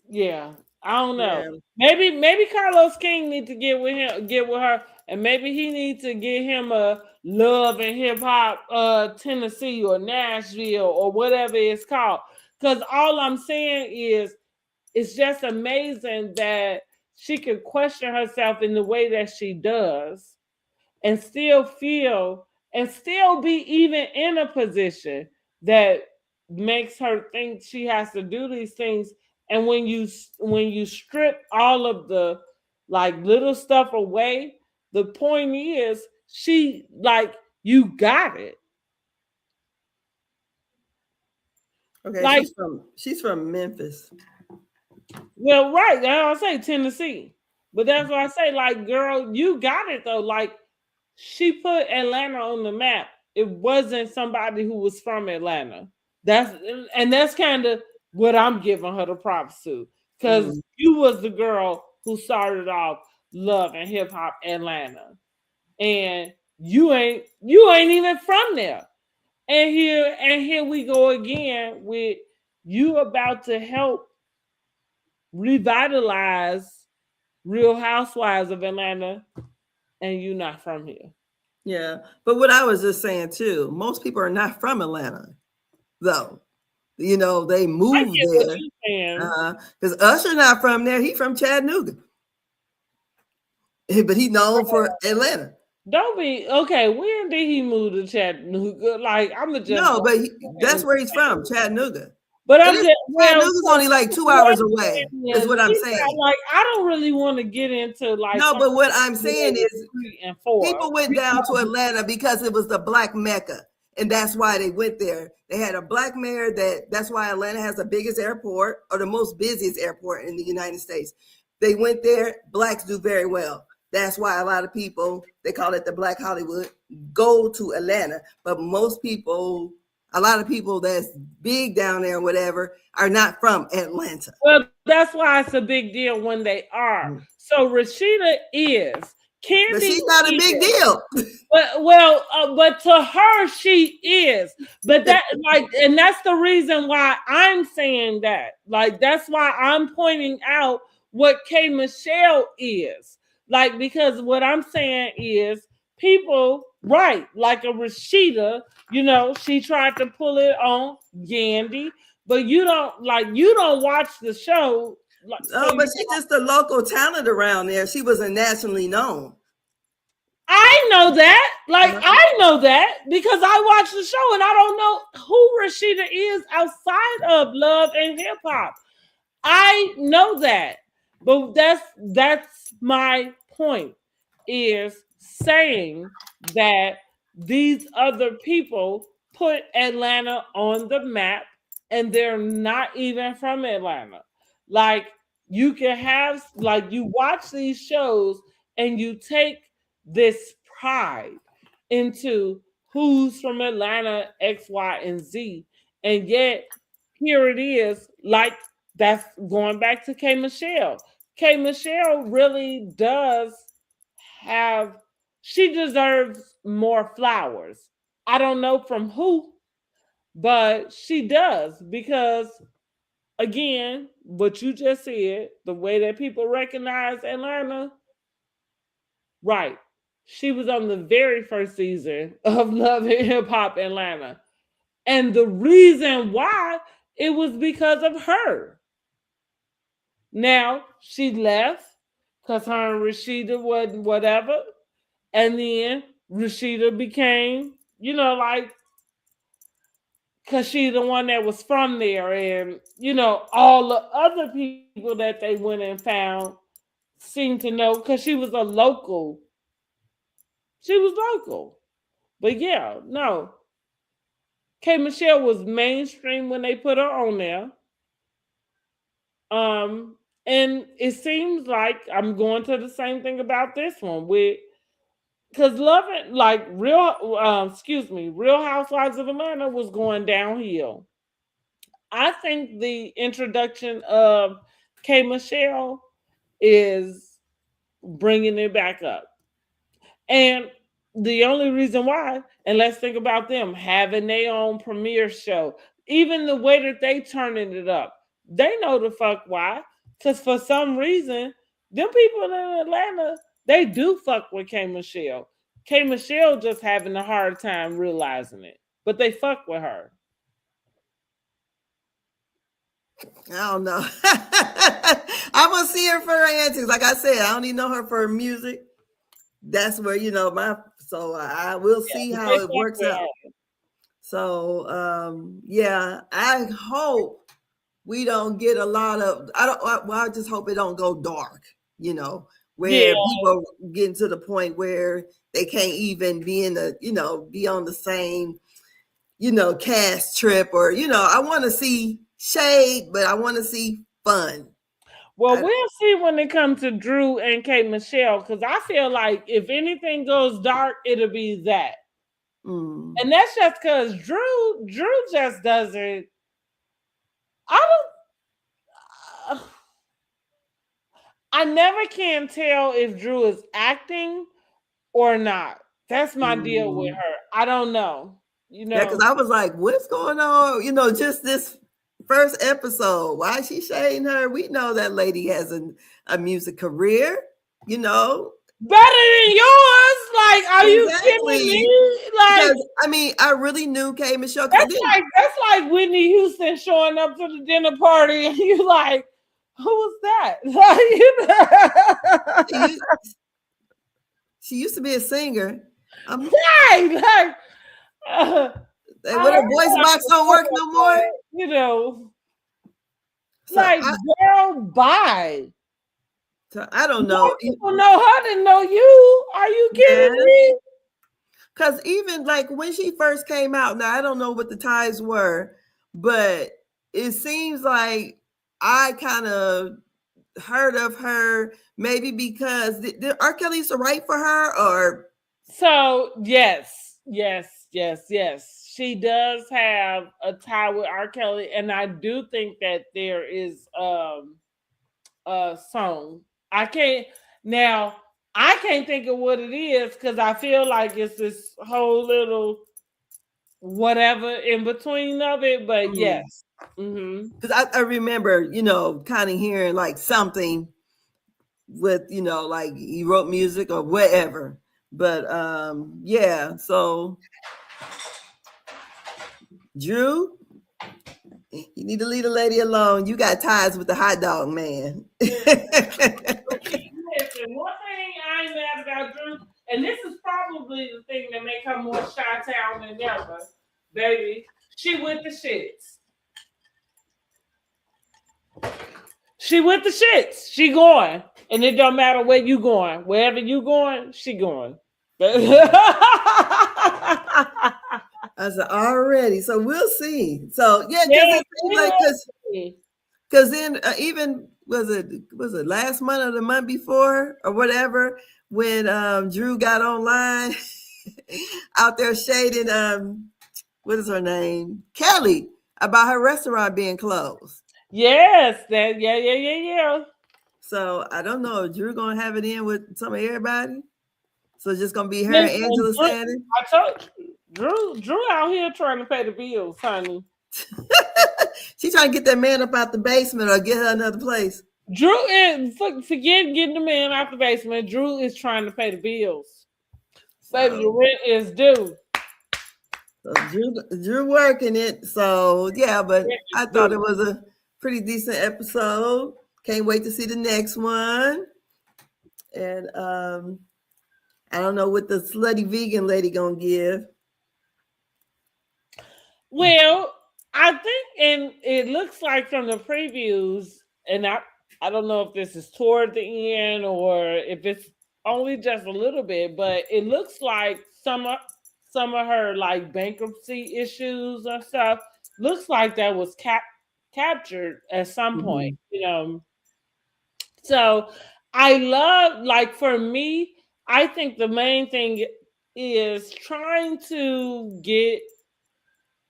Yeah, I don't know. Yeah. Maybe Carlos King need to get with her, and maybe he needs to get him a Love and Hip Hop Tennessee or Nashville or whatever it's called. Because all I'm saying is it's just amazing that she could question herself in the way that she does and still feel and still be even in a position that makes her think she has to do these things. And when you strip all of the like little stuff away, the point is she like you got it. Okay, Like, she's from Memphis. well, right. I say Tennessee. But that's why I say, like, girl, you got it though. Like, she put Atlanta on the map. It wasn't somebody who was from Atlanta. That's kind of what I'm giving her the props to. Because Mm. you was the girl who started off Love and Hip Hop Atlanta. And you ain't even from there. And here we go again with you about to help revitalize Real Housewives of Atlanta, and you not from here. Yeah, but what I was just saying too, most people are not from Atlanta, though. You know, they I moved get what there. you're saying. Because Usher not from there. He from Chattanooga, but he known for Atlanta. Don't be okay. When did he move to Chattanooga? Like, I'm gonna just No, go but ahead that's and where he's say from, it. Chattanooga. But And I'm just Chattanooga's only like 2 hours away, is what I'm saying. like, I don't really want to get into like No, but what I'm saying is 3 and 4. people went down to Atlanta because it was the Black Mecca. And that's why they went there. They had a black mayor. That's why Atlanta has the biggest airport, or the most busiest airport in the United States. They went there. Blacks do very well. That's why a lot of people, they call it the Black Hollywood, go to Atlanta. But most people, a lot of people that's big down there or whatever, are not from Atlanta. Well, that's why it's a big deal when they are. So Rashida is. But Candy she's not a is. big deal. But to her, she is. But that, like, and that's the reason why I'm saying that. Like, that's why I'm pointing out what K Michelle is. Like, because what I'm saying is people, right, like a Rashida, she tried to pull it on Yandy, but you don't watch the show. Like, Oh, but she's just a local talent around there. She wasn't nationally known. I know that. Like, I know that because I watch the show and I don't know who Rashida is outside of Love and Hip Hop. I know that. But that's my point, is saying that these other people put Atlanta on the map and they're not even from Atlanta. Like, you can have, like, you watch these shows and you take this pride into who's from Atlanta, X, Y, and Z. And yet, here it is, like, that's going back to K Michelle. K Michelle really does she deserves more flowers. I don't know from who, but she does, because again, what you just said, the way that people recognize Atlanta, right. She was on the very first season of Love and Hip Hop Atlanta. And the reason why, it was because of her. Now, she left because her and Rashida wasn't whatever. And then Rashida became, like, because she's the one that was from there. And, all the other people that they went and found seemed to know, because she was a local. She was local. But yeah, no. K Michelle was mainstream when they put her on there. And it seems like I'm going to the same thing about this one with, because Love It, like, Real Housewives of Atlanta was going downhill. I think the introduction of K Michelle is bringing it back up. And the only reason why, and let's think about them having their own premiere show, even the way that they turning it up, they know the fuck why. Because for some reason, them people in Atlanta, they do fuck with K Michelle. K Michelle just having a hard time realizing it, but they fuck with her. I don't know. I'm gonna see her for her antics. Like I said, I only know her for her music. That's where so I will see how it works out. So yeah, I hope we don't get a lot of. I just hope it don't go dark. Where people getting to the point where they can't even be be on the same cast trip, or I want to see shade, but I want to see fun. Well, we'll see when it comes to Drew and K Michelle, because I feel like if anything goes dark, it'll be that. And that's just because Drew just doesn't. I never can tell if Drew is acting or not. That's my deal with her. I don't know. Yeah, because I was like, what's going on? Just this first episode. Why is she shading her? We know that lady has a music career, Better than yours. Like, are you kidding me? Like, I really knew K Michelle. That's like Whitney Houston showing up to the dinner party, and you like, who was that? She used to be a singer. Right, when her voice box don't work no more. Girl, bye. So I don't know. More people know her than know you. Are you kidding me? Because even like when she first came out, now I don't know what the ties were, but it seems like I kind of heard of her maybe because did R. Kelly used to write for her, or? So yes. She does have a tie with R. Kelly, and I do think that there is a song. I can't think of what it is because I feel like it's this whole little whatever in between of it, but yes. Because I remember, kind of hearing like something with, like he wrote music or whatever. But yeah, so Drew, you need to leave the lady alone. You got ties with the hot dog man. Listen, one thing I ain't mad about Drew, and this is probably the thing that make her more Chi-Town than ever, baby. She with the shits. She going. And it don't matter where you going. Wherever you going, she going. I said already, so we'll see. So yeah, because then even was it last month or the month before or whatever when Drew got online out there shading what is her name, Kelli, about her restaurant being closed. Yes, yeah. So I don't know, Drew gonna have it in with some of everybody. So it's just gonna be her and Angela standing. I told you. Drew out here trying to pay the bills, honey. She trying to get that man up out the basement or get her another place. Drew is forget getting the man out the basement. Drew is trying to pay the bills. Baby, the rent is due. So Drew working it. So yeah, but I thought it was a pretty decent episode. Can't wait to see the next one. And I don't know what the slutty vegan lady gonna give. Well, I think, and it looks like from the previews, and I don't know if this is toward the end or if it's only just a little bit, but it looks like some of her like bankruptcy issues or stuff looks like that was captured at some point, So I love, like, for me, I think the main thing is trying to get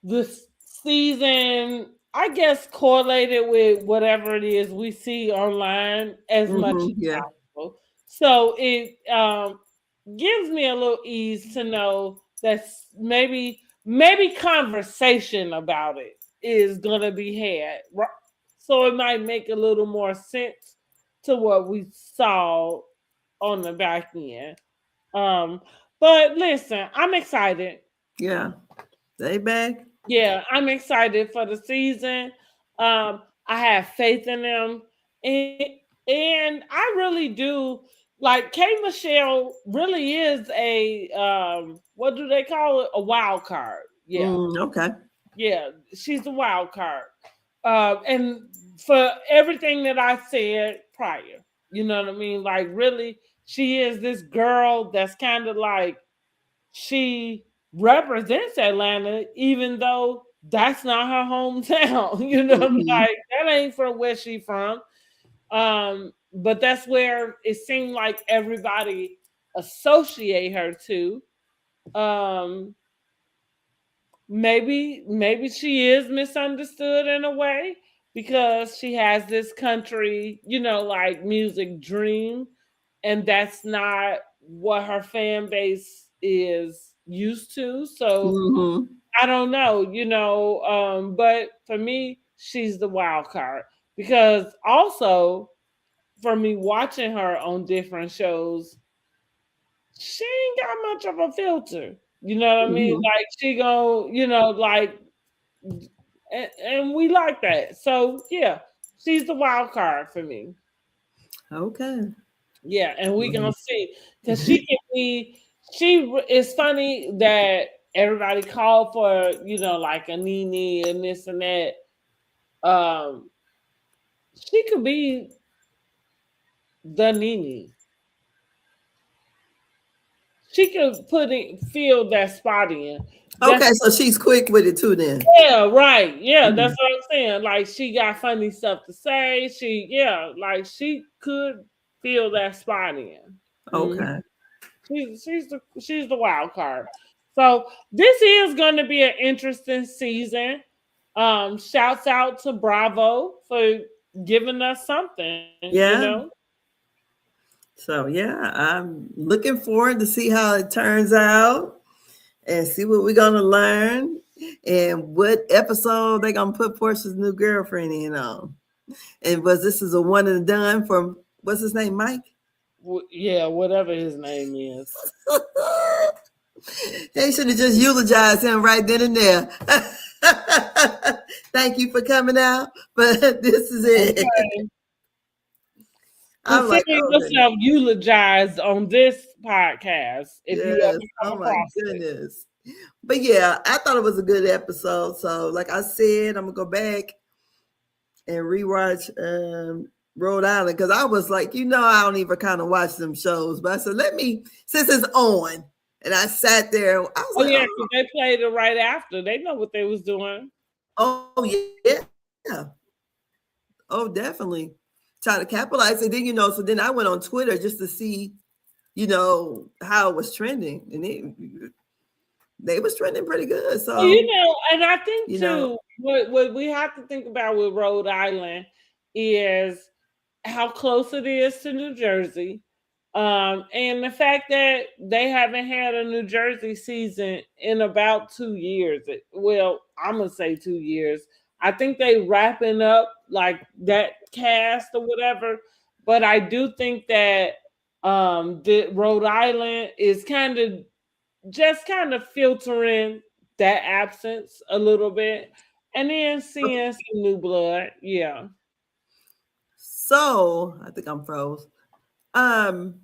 this season, I guess, correlated with whatever it is we see online as much as possible. So it gives me a little ease to know that maybe conversation about it is gonna be had. So it might make a little more sense to what we saw on the back end. But listen, I'm excited. Yeah. They back. Yeah, I'm excited for the season. I have faith in them. And I really do. Like, K Michelle really is a what do they call it? A wild card. Yeah. Okay. Yeah, she's a wild card. And for everything that I said prior, you know what I mean? Like, really, she is this girl that's kind of like, she represents Atlanta, even though that's not her hometown. You know, Mhm. like that ain't from where she from. But that's where it seemed like everybody associate her to. Um, maybe she is misunderstood in a way because she has this country, like music dream, and that's not what her fan base is used to. So Mhm. I don't know, but for me, she's the wild card because also for me watching her on different shows, she ain't got much of a filter. You know what I mean? Mhm. Like she go, like, and we like that. So yeah, she's the wild card for me. Okay. Yeah, and we gonna Mhm. see because she can be. It's funny that everybody called for like a Nene and this and that. Um, she could be the Nene. She could fill that spot in. That's Okay, so she's quick with it too then. Yeah, right. Yeah, that's Mhm. what I'm saying. Like she got funny stuff to say. Like she could fill that spot in. Mhm. Okay. She's the wild card. So this is going to be an interesting season. Shouts out to Bravo for giving us something. Yeah. So yeah, I'm looking forward to see how it turns out and see what we're gonna learn and what episode they're gonna put Portia's new girlfriend in on. And was this is a one and done from what's his name, Mike? Yeah, whatever his name is. They should have just eulogized him right then and there. Thank you for coming out, but this is it. Okay. I'm like, Consider oh goodness. yourself eulogized on this podcast if you ever Yes, come oh my across it. goodness. But yeah, I thought it was a good episode. So, like I said, I'm gonna go back and rewatch Rhode Island because I was like, I don't even kind of watch them shows, but I said, let me since it's on, and I sat there. I was Oh like, yeah, because they played it right after. They know what they was doing. oh yeah, oh definitely try to capitalize. And then so then I went on Twitter just to see, how it was trending, and they was trending pretty good. Well, So and I think you know, too, what we have to think about with Rhode Island is how close it is to New Jersey. And the fact that they haven't had a New Jersey season in about 2 years. Well, I'm gonna say 2 years. I think they wrapping up like that cast or whatever. But I do think that the Rhode Island is kind of filtering that absence a little bit, and then seeing some new blood. Yeah. so I think I'm froze. Um,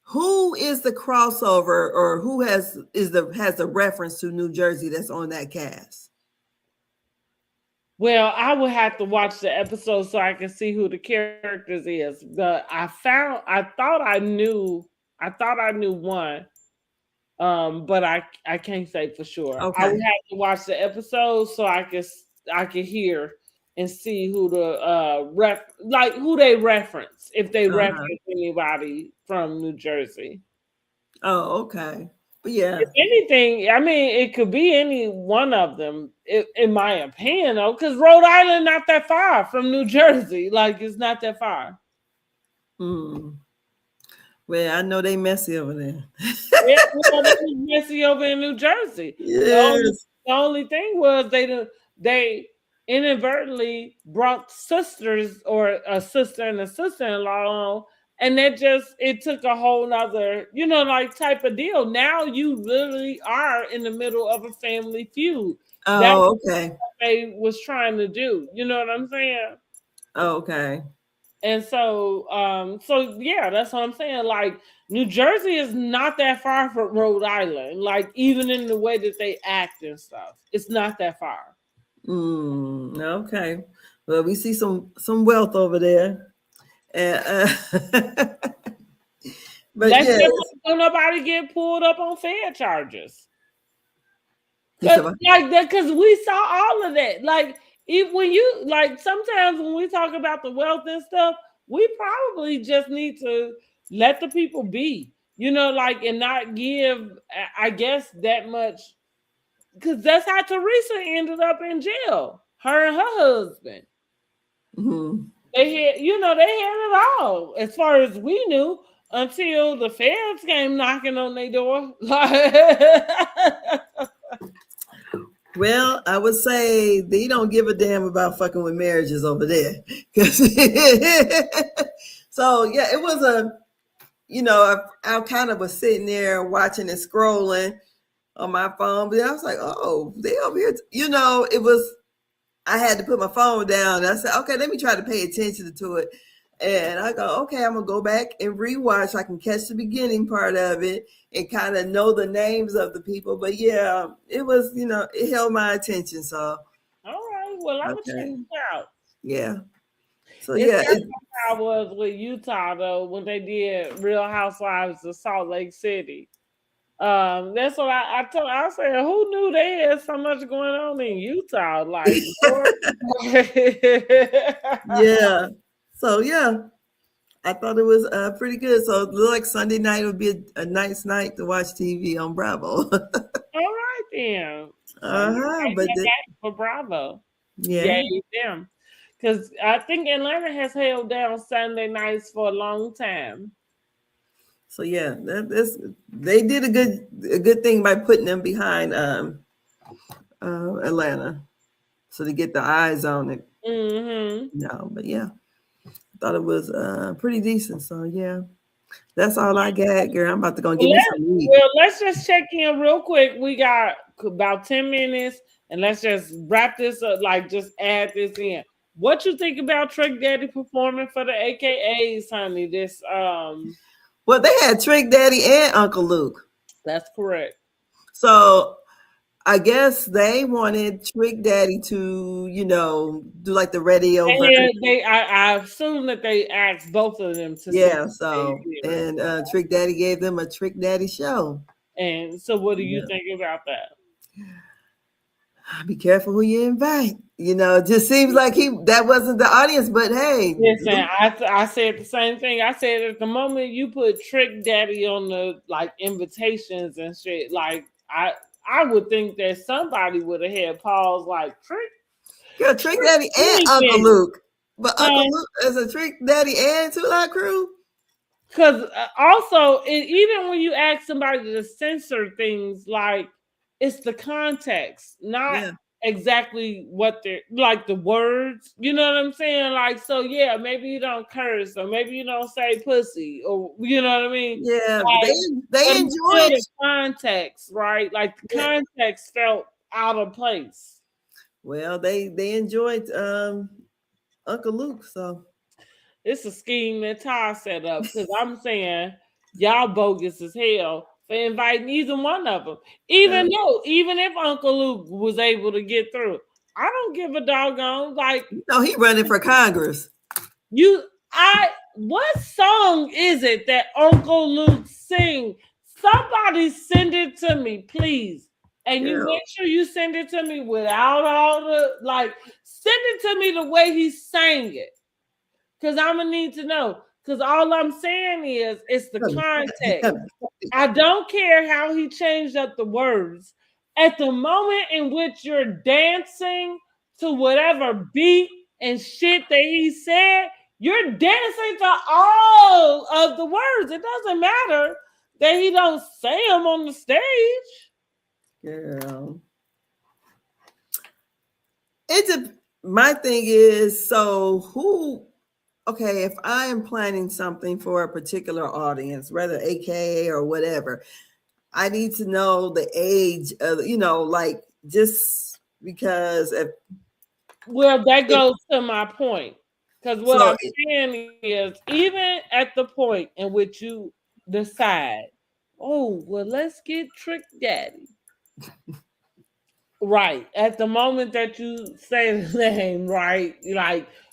who is the crossover, or who has a reference to New Jersey that's on that cast? Well, I would have to watch the episode so I can see who the characters is. But I thought I knew one. But I can't say for sure. I Okay. would have to watch the episode so I could hear and see who the who they reference, if they Uh-huh. reference anybody from New Jersey. Oh, okay. But yeah. If anything, I mean, it could be any one of them, in my opinion, though, because Rhode Island not that far from New Jersey. Like it's not that far. Mm. Well, I know they messy over there. Yeah, well, they was messy over in New Jersey. The only Yes. the only thing was they inadvertently brought sisters or a sister and a sister-in-law on, and it took a whole nother, like type of deal. Now you literally are in the middle of a family feud. That's Oh, what okay. they was trying to do. You know what I'm saying? Oh, okay. And so yeah, that's what I'm saying. Like New Jersey is not that far from Rhode Island. Like even in the way that they act and stuff, it's not that far. Okay. Well, we see some wealth over there. And, but Let's yes, just don't nobody get pulled up on fair charges. Cause like that, cause we saw all of that. Like if when you like sometimes when we talk about the wealth and stuff, we probably just need to let the people be, like and not give, I guess, that much. Cause that's how Teresa ended up in jail. Her and her husband. Mm-hmm. They had, they had it all as far as we knew until the feds came knocking on their door. Well, I would say they don't give a damn about fucking with marriages over there. So yeah, it was I kind of was sitting there watching and scrolling on my phone, but I was like, oh, they over here. It was, I had to put my phone down. And I said, okay, let me try to pay attention to it. And I go, okay, I'm going to go back and rewatch so I can catch the beginning part of it and kind of know the names of the people. But yeah, it was, it held my attention. So. All right. Well, I'm going to check it out. Yeah. So it's yeah. I was with Utah, though, when they did Real Housewives of Salt Lake City. That's what I told. I said, who knew they had so much going on in Utah? Like, yeah. So yeah, I thought it was pretty good. So it looked like Sunday night would be a nice night to watch TV on Bravo. All right then. But for Bravo, yeah, them, because I think Atlanta has held down Sunday nights for a long time. So yeah, they did a good thing by putting them behind Atlanta, so to get the eyes on it. Mm-hmm. No, but yeah, I thought it was pretty decent. So yeah, that's all I got, girl. I'm about to go get me some meat. Well, let's just check in real quick. We got about 10 minutes, and let's just wrap this up. Like, just add this in. What you think about Trick Daddy performing for the AKAs, honey? This Well, they had Trick Daddy and Uncle Luke. That's correct. So I guess they wanted Trick Daddy to, do like the radio. I assume that they asked both of them to. Yeah. So and Trick Daddy gave them a Trick Daddy show. And so, what do you think about that? Be careful who you invite. It just seems like that wasn't the audience, but hey. Listen, I said the same thing. I said at the moment you put Trick Daddy on the invitations and shit, I would think that somebody would have had Paul's Trick. Yeah, Trick Daddy and Uncle Luke. But Uncle Luke is a Trick Daddy and Two Live Crew. Because also, even when you ask somebody to censor things, it's the context, not exactly what they're the words. You know what I'm saying? So yeah, maybe you don't curse, or maybe you don't say pussy, or you know what I mean? Yeah, they enjoy the context, right? The context felt out of place. Well, they enjoyed Uncle Luke, so it's a scheme that Ty set up, because I'm saying y'all bogus as hell for inviting either one of them. Even if Uncle Luke was able to get through, I don't give a doggone. He running for Congress. What song is it that Uncle Luke sing? Somebody send it to me, please. And you make sure you send it to me without all the send it to me the way he sang it. Because I'm gonna need to know. Because all I'm saying is it's the context. I don't care how he changed up the words. At the moment in which you're dancing to whatever beat and shit that he said, you're dancing to all of the words. It doesn't matter that he don't say them on the stage. Girl. My thing is, so who... Okay, if I am planning something for a particular audience, whether AKA or whatever, I need to know the age of, just because that goes to my point. Because what I'm saying is, even at the point in which you decide, let's get Trick Daddy. Right. At the moment that you say the name, right?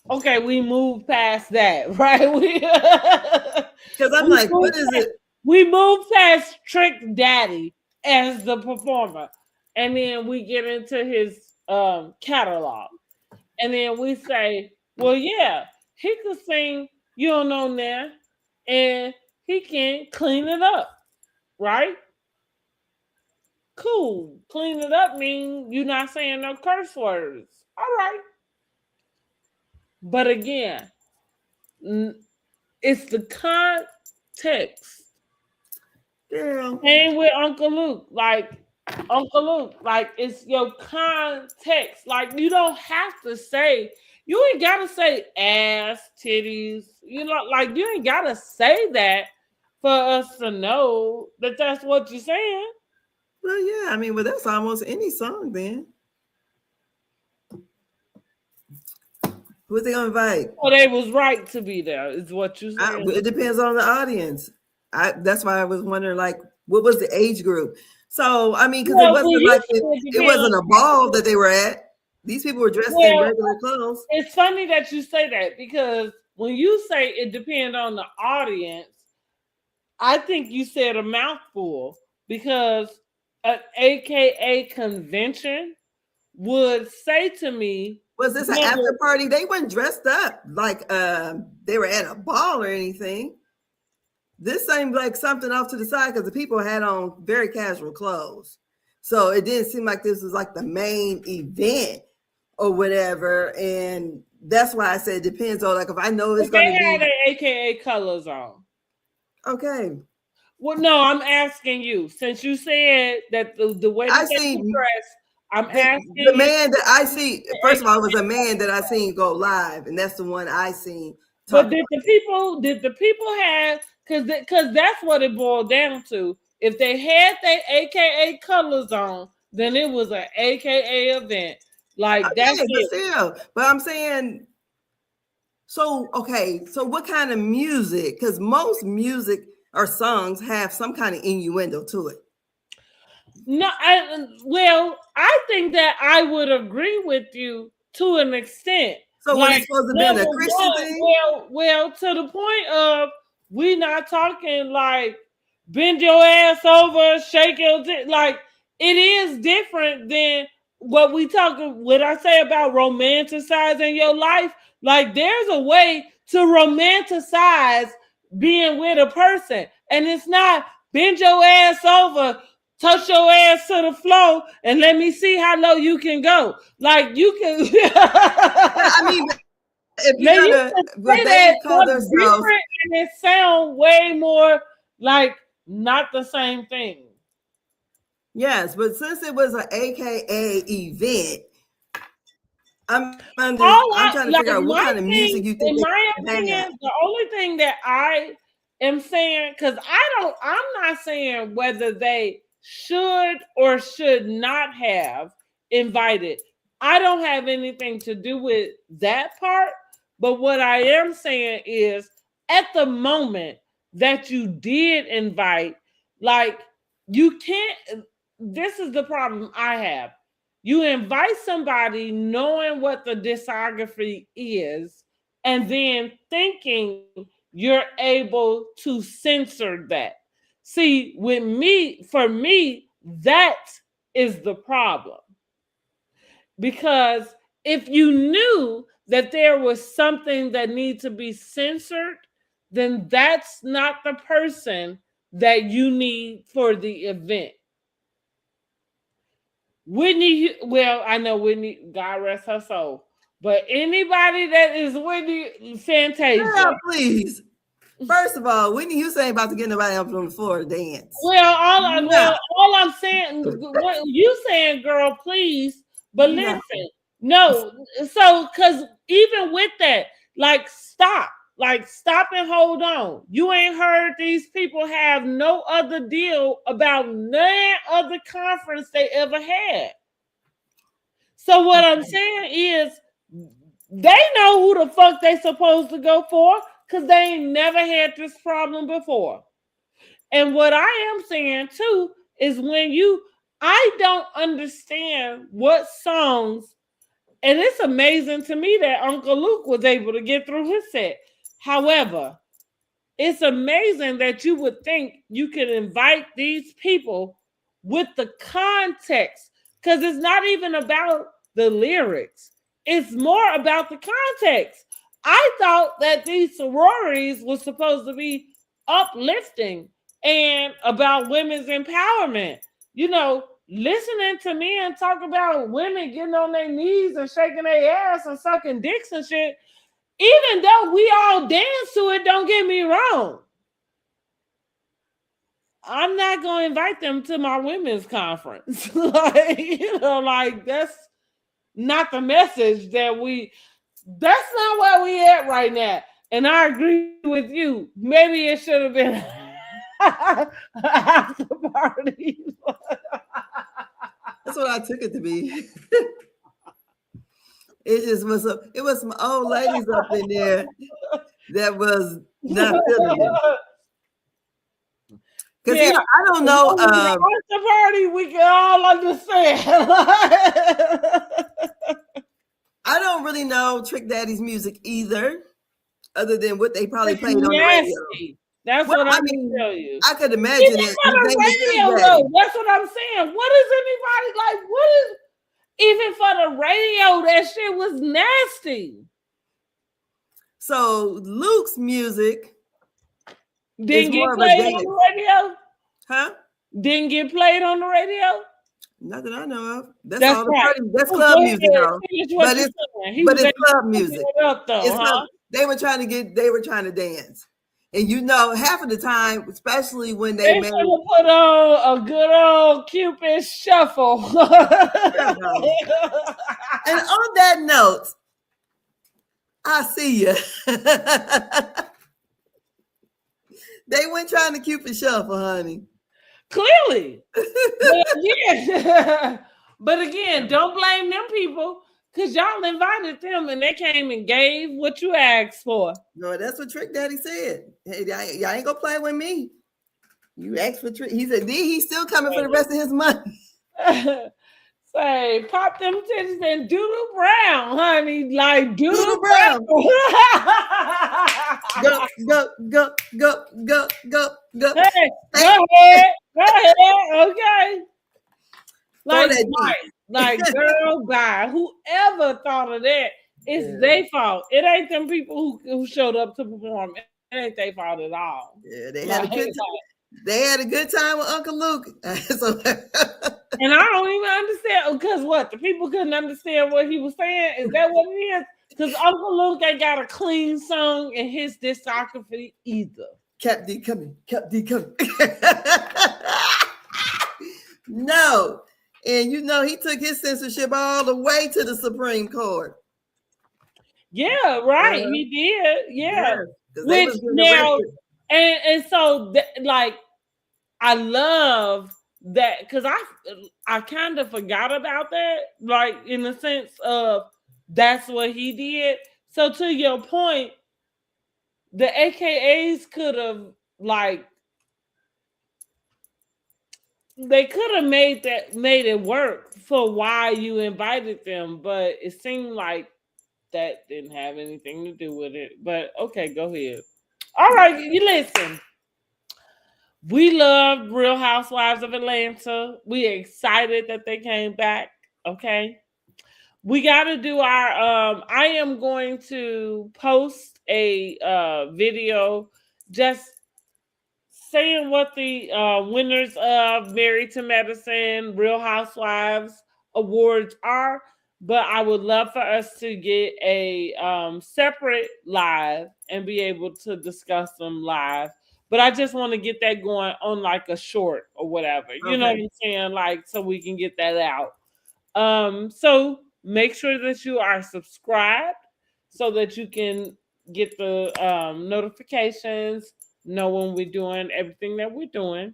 Okay, we move past that, right? Because I'm what is it? We move past Trick Daddy as the performer. and then we get into his catalog, and then we say, well, yeah, he could sing You Don't Know Now, and he can clean it up, right? Cool. Clean it up mean you're not saying no curse words. All right. But again, it's the context. Girl. Same with Uncle Luke. Uncle Luke, it's your context. Like, you don't have to say, you ain't gotta say ass, titties. You know, like, you ain't gotta say that for us to know that that's what you're saying. Well, yeah, I mean, well, that's almost any song then. Who they gonna invite? Well, they was right to be there, is what you said. It depends on the audience. That's why I was wondering, like, what was the age group? So, I mean, because it wasn't like it wasn't a ball that they were at. These people were dressed in regular clothes. It's funny that you say that, because when you say it depends on the audience, I think you said a mouthful, because an AKA convention would say to me, was this an after party? They weren't dressed up like they were at a ball or anything. This seemed like something off to the side, because the people had on very casual clothes. So it didn't seem like this was like the main event or whatever. And that's why I said it depends on, like, if I know it's going to be. They had their AKA colors on. Okay. Well, no, I'm asking you, since you said that the way that they were dressed, I'm asking the man that I see. First of all, it was a man that I seen go live, and that's the one I seen. But did the people have? Because that's what it boiled down to. If they had their AKA colors on, then it was an AKA event. Like, that's it. Still, but I'm saying, so okay, so what kind of music? Because most music or songs have some kind of innuendo to it. No, I think that I would agree with you to an extent. So like, it's supposed to be a Christian thing? Well, to the point of, we not talking like bend your ass over, shake your like, it is different than what we talking. What I say about romanticizing your life, like, there's a way to romanticize being with a person, and it's not bend your ass over, touch your ass to the floor, and let me see how low you can go. Like, you can. I mean, if they call themselves, and it sound way more like not the same thing. Yes, but since it was an AKA event, I'm trying to figure out what kind of music you think. In my opinion, the only thing that I am saying, because I'm not saying whether they should or should not have invited. I don't have anything to do with that part. But what I am saying is, at the moment that you did invite, like, you can't. This is the problem I have. You invite somebody knowing what the discography is, and then thinking you're able to censor that. See, for me, that is the problem. Because if you knew that there was something that needs to be censored, then that's not the person that you need for the event. Whitney, well, I know Whitney, God rest her soul, but anybody that is Whitney Fantasia. Girl, please. First of all, Whitney Houston ain't about to get nobody up on the floor to dance. Well, all I'm saying, what you saying, girl, please, but listen, no, so, because even with that, like, stop and hold on. You ain't heard these people have no other deal about none other conference they ever had. So what I'm saying is, they know who the fuck they supposed to go for, because they ain't never had this problem before. And what I am saying too is, I don't understand what songs, and it's amazing to me that Uncle Luke was able to get through his set. However, it's amazing that you would think you could invite these people with the context. because it's not even about the lyrics. It's more about the context. I thought that these sororities were supposed to be uplifting and about women's empowerment. You know, listening to men talk about women getting on their knees and shaking their ass and sucking dicks and shit, even though we all dance to it, don't get me wrong. I'm not going to invite them to my women's conference. Like, that's not the message that's not where we at right now. And I agree with you. Maybe it should have been after party. That's what I took it to be. It just was it was some old ladies up in there that was not feeling it. Because I don't know. After party, we can all understand. I don't really know Trick Daddy's music either, other than what they probably played on the radio. That's what I mean. Tell you. I could imagine it. On the radio, though, that's what I'm saying. What is anybody like? What is even for the radio? That shit was nasty. So Luke's music didn't get played on the radio, huh? Didn't get played on the radio. Not that I know of. That's all the party. That's club music, though. But it's club music. They were trying to dance. And you know, half of the time, especially when they put on a good old Cupid shuffle. And on that note, I see you. They weren't trying to Cupid shuffle, honey. Clearly. But again, don't blame them people. Because y'all invited them and they came and gave what you asked for. No, that's what Trick Daddy said. Hey, y'all ain't gonna play with me. You asked for Trick. He said, he's still coming for the rest of his money. Say, pop them titties and doodle brown, honey. Like doodle brown. Go. Hey, go ahead. Okay. Like, girl, bye. Whoever thought of that, it's their fault. It ain't them people who showed up to perform. It ain't their fault at all. Yeah, they had a good time. They had a good time with Uncle Luke. And I don't even understand, because what? The people couldn't understand what he was saying? Is that what it is? Because Uncle Luke ain't got a clean song in his discography either. Cap D coming. No. And you know, he took his censorship all the way to the Supreme Court. Yeah, right. He did. Yeah. Which now, and so like, I love that, because I kind of forgot about that, like in the sense of that's what he did. So to your point, the AKAs could have like, they could have made it work for why you invited them, but it seemed like that didn't have anything to do with it. But okay, go ahead. All right, you listen. We love Real Housewives of Atlanta. We excited that they came back. Okay. We got to do our, I am going to post a video just saying what the winners of Married to Medicine, Real Housewives awards are. But I would love for us to get a separate live and be able to discuss them live. But I just want to get that going on like a short or whatever. You know what I'm saying? Like, so we can get that out. So make sure that you are subscribed so that you can get the notifications, know when we're doing everything that we're doing.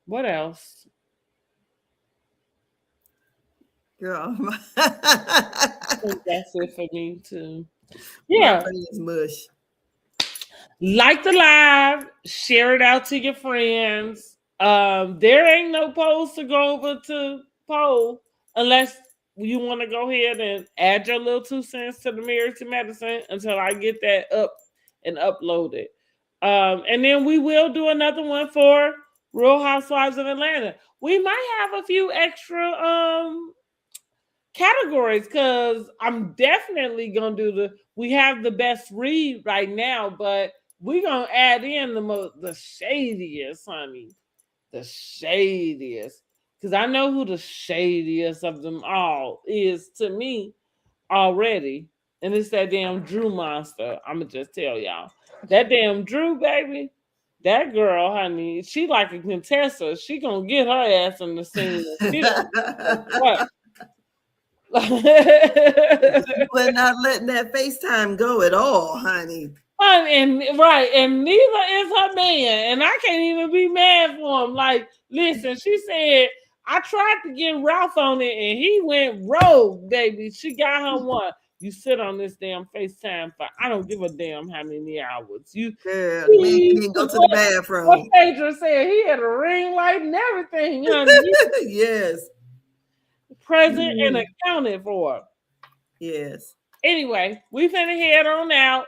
What else? Girl. I think that's it for me too. Yeah. Mush. Like the live, share it out to your friends. There ain't no polls to go over to poll unless you want to go ahead and add your little 2 cents to the Married to Medicine until I get that up and uploaded. And then we will do another one for Real Housewives of Atlanta. We might have a few extra categories because I'm definitely gonna do we have the best read right now, but we're gonna add in the shadiest, honey. The shadiest. Because I know who the shadiest of them all is to me already. And it's that damn Drew monster. I'ma just tell y'all. That damn Drew, baby. That girl, honey, she like a Contessa. She gonna get her ass in the scene. She don't what. We're not letting that FaceTime go at all, honey. And right, and neither is her man, and I can't even be mad for him. Like, listen, she said I tried to get Ralph on it, and he went rogue, baby. She got her one. You sit on this damn FaceTime for I don't give a damn how many hours. Girl, man, you didn't go to the bathroom. What Phaedra said, he had a ring light and everything, honey. Yes. Present and accounted for. Yes. Anyway, we finna head on out.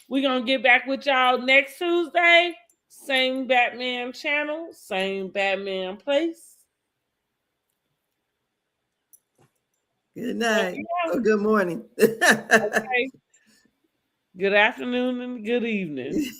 We're going to get back with y'all next Tuesday. Same Batman channel, same Batman place. Good night or good morning. Okay. Good afternoon and good evening.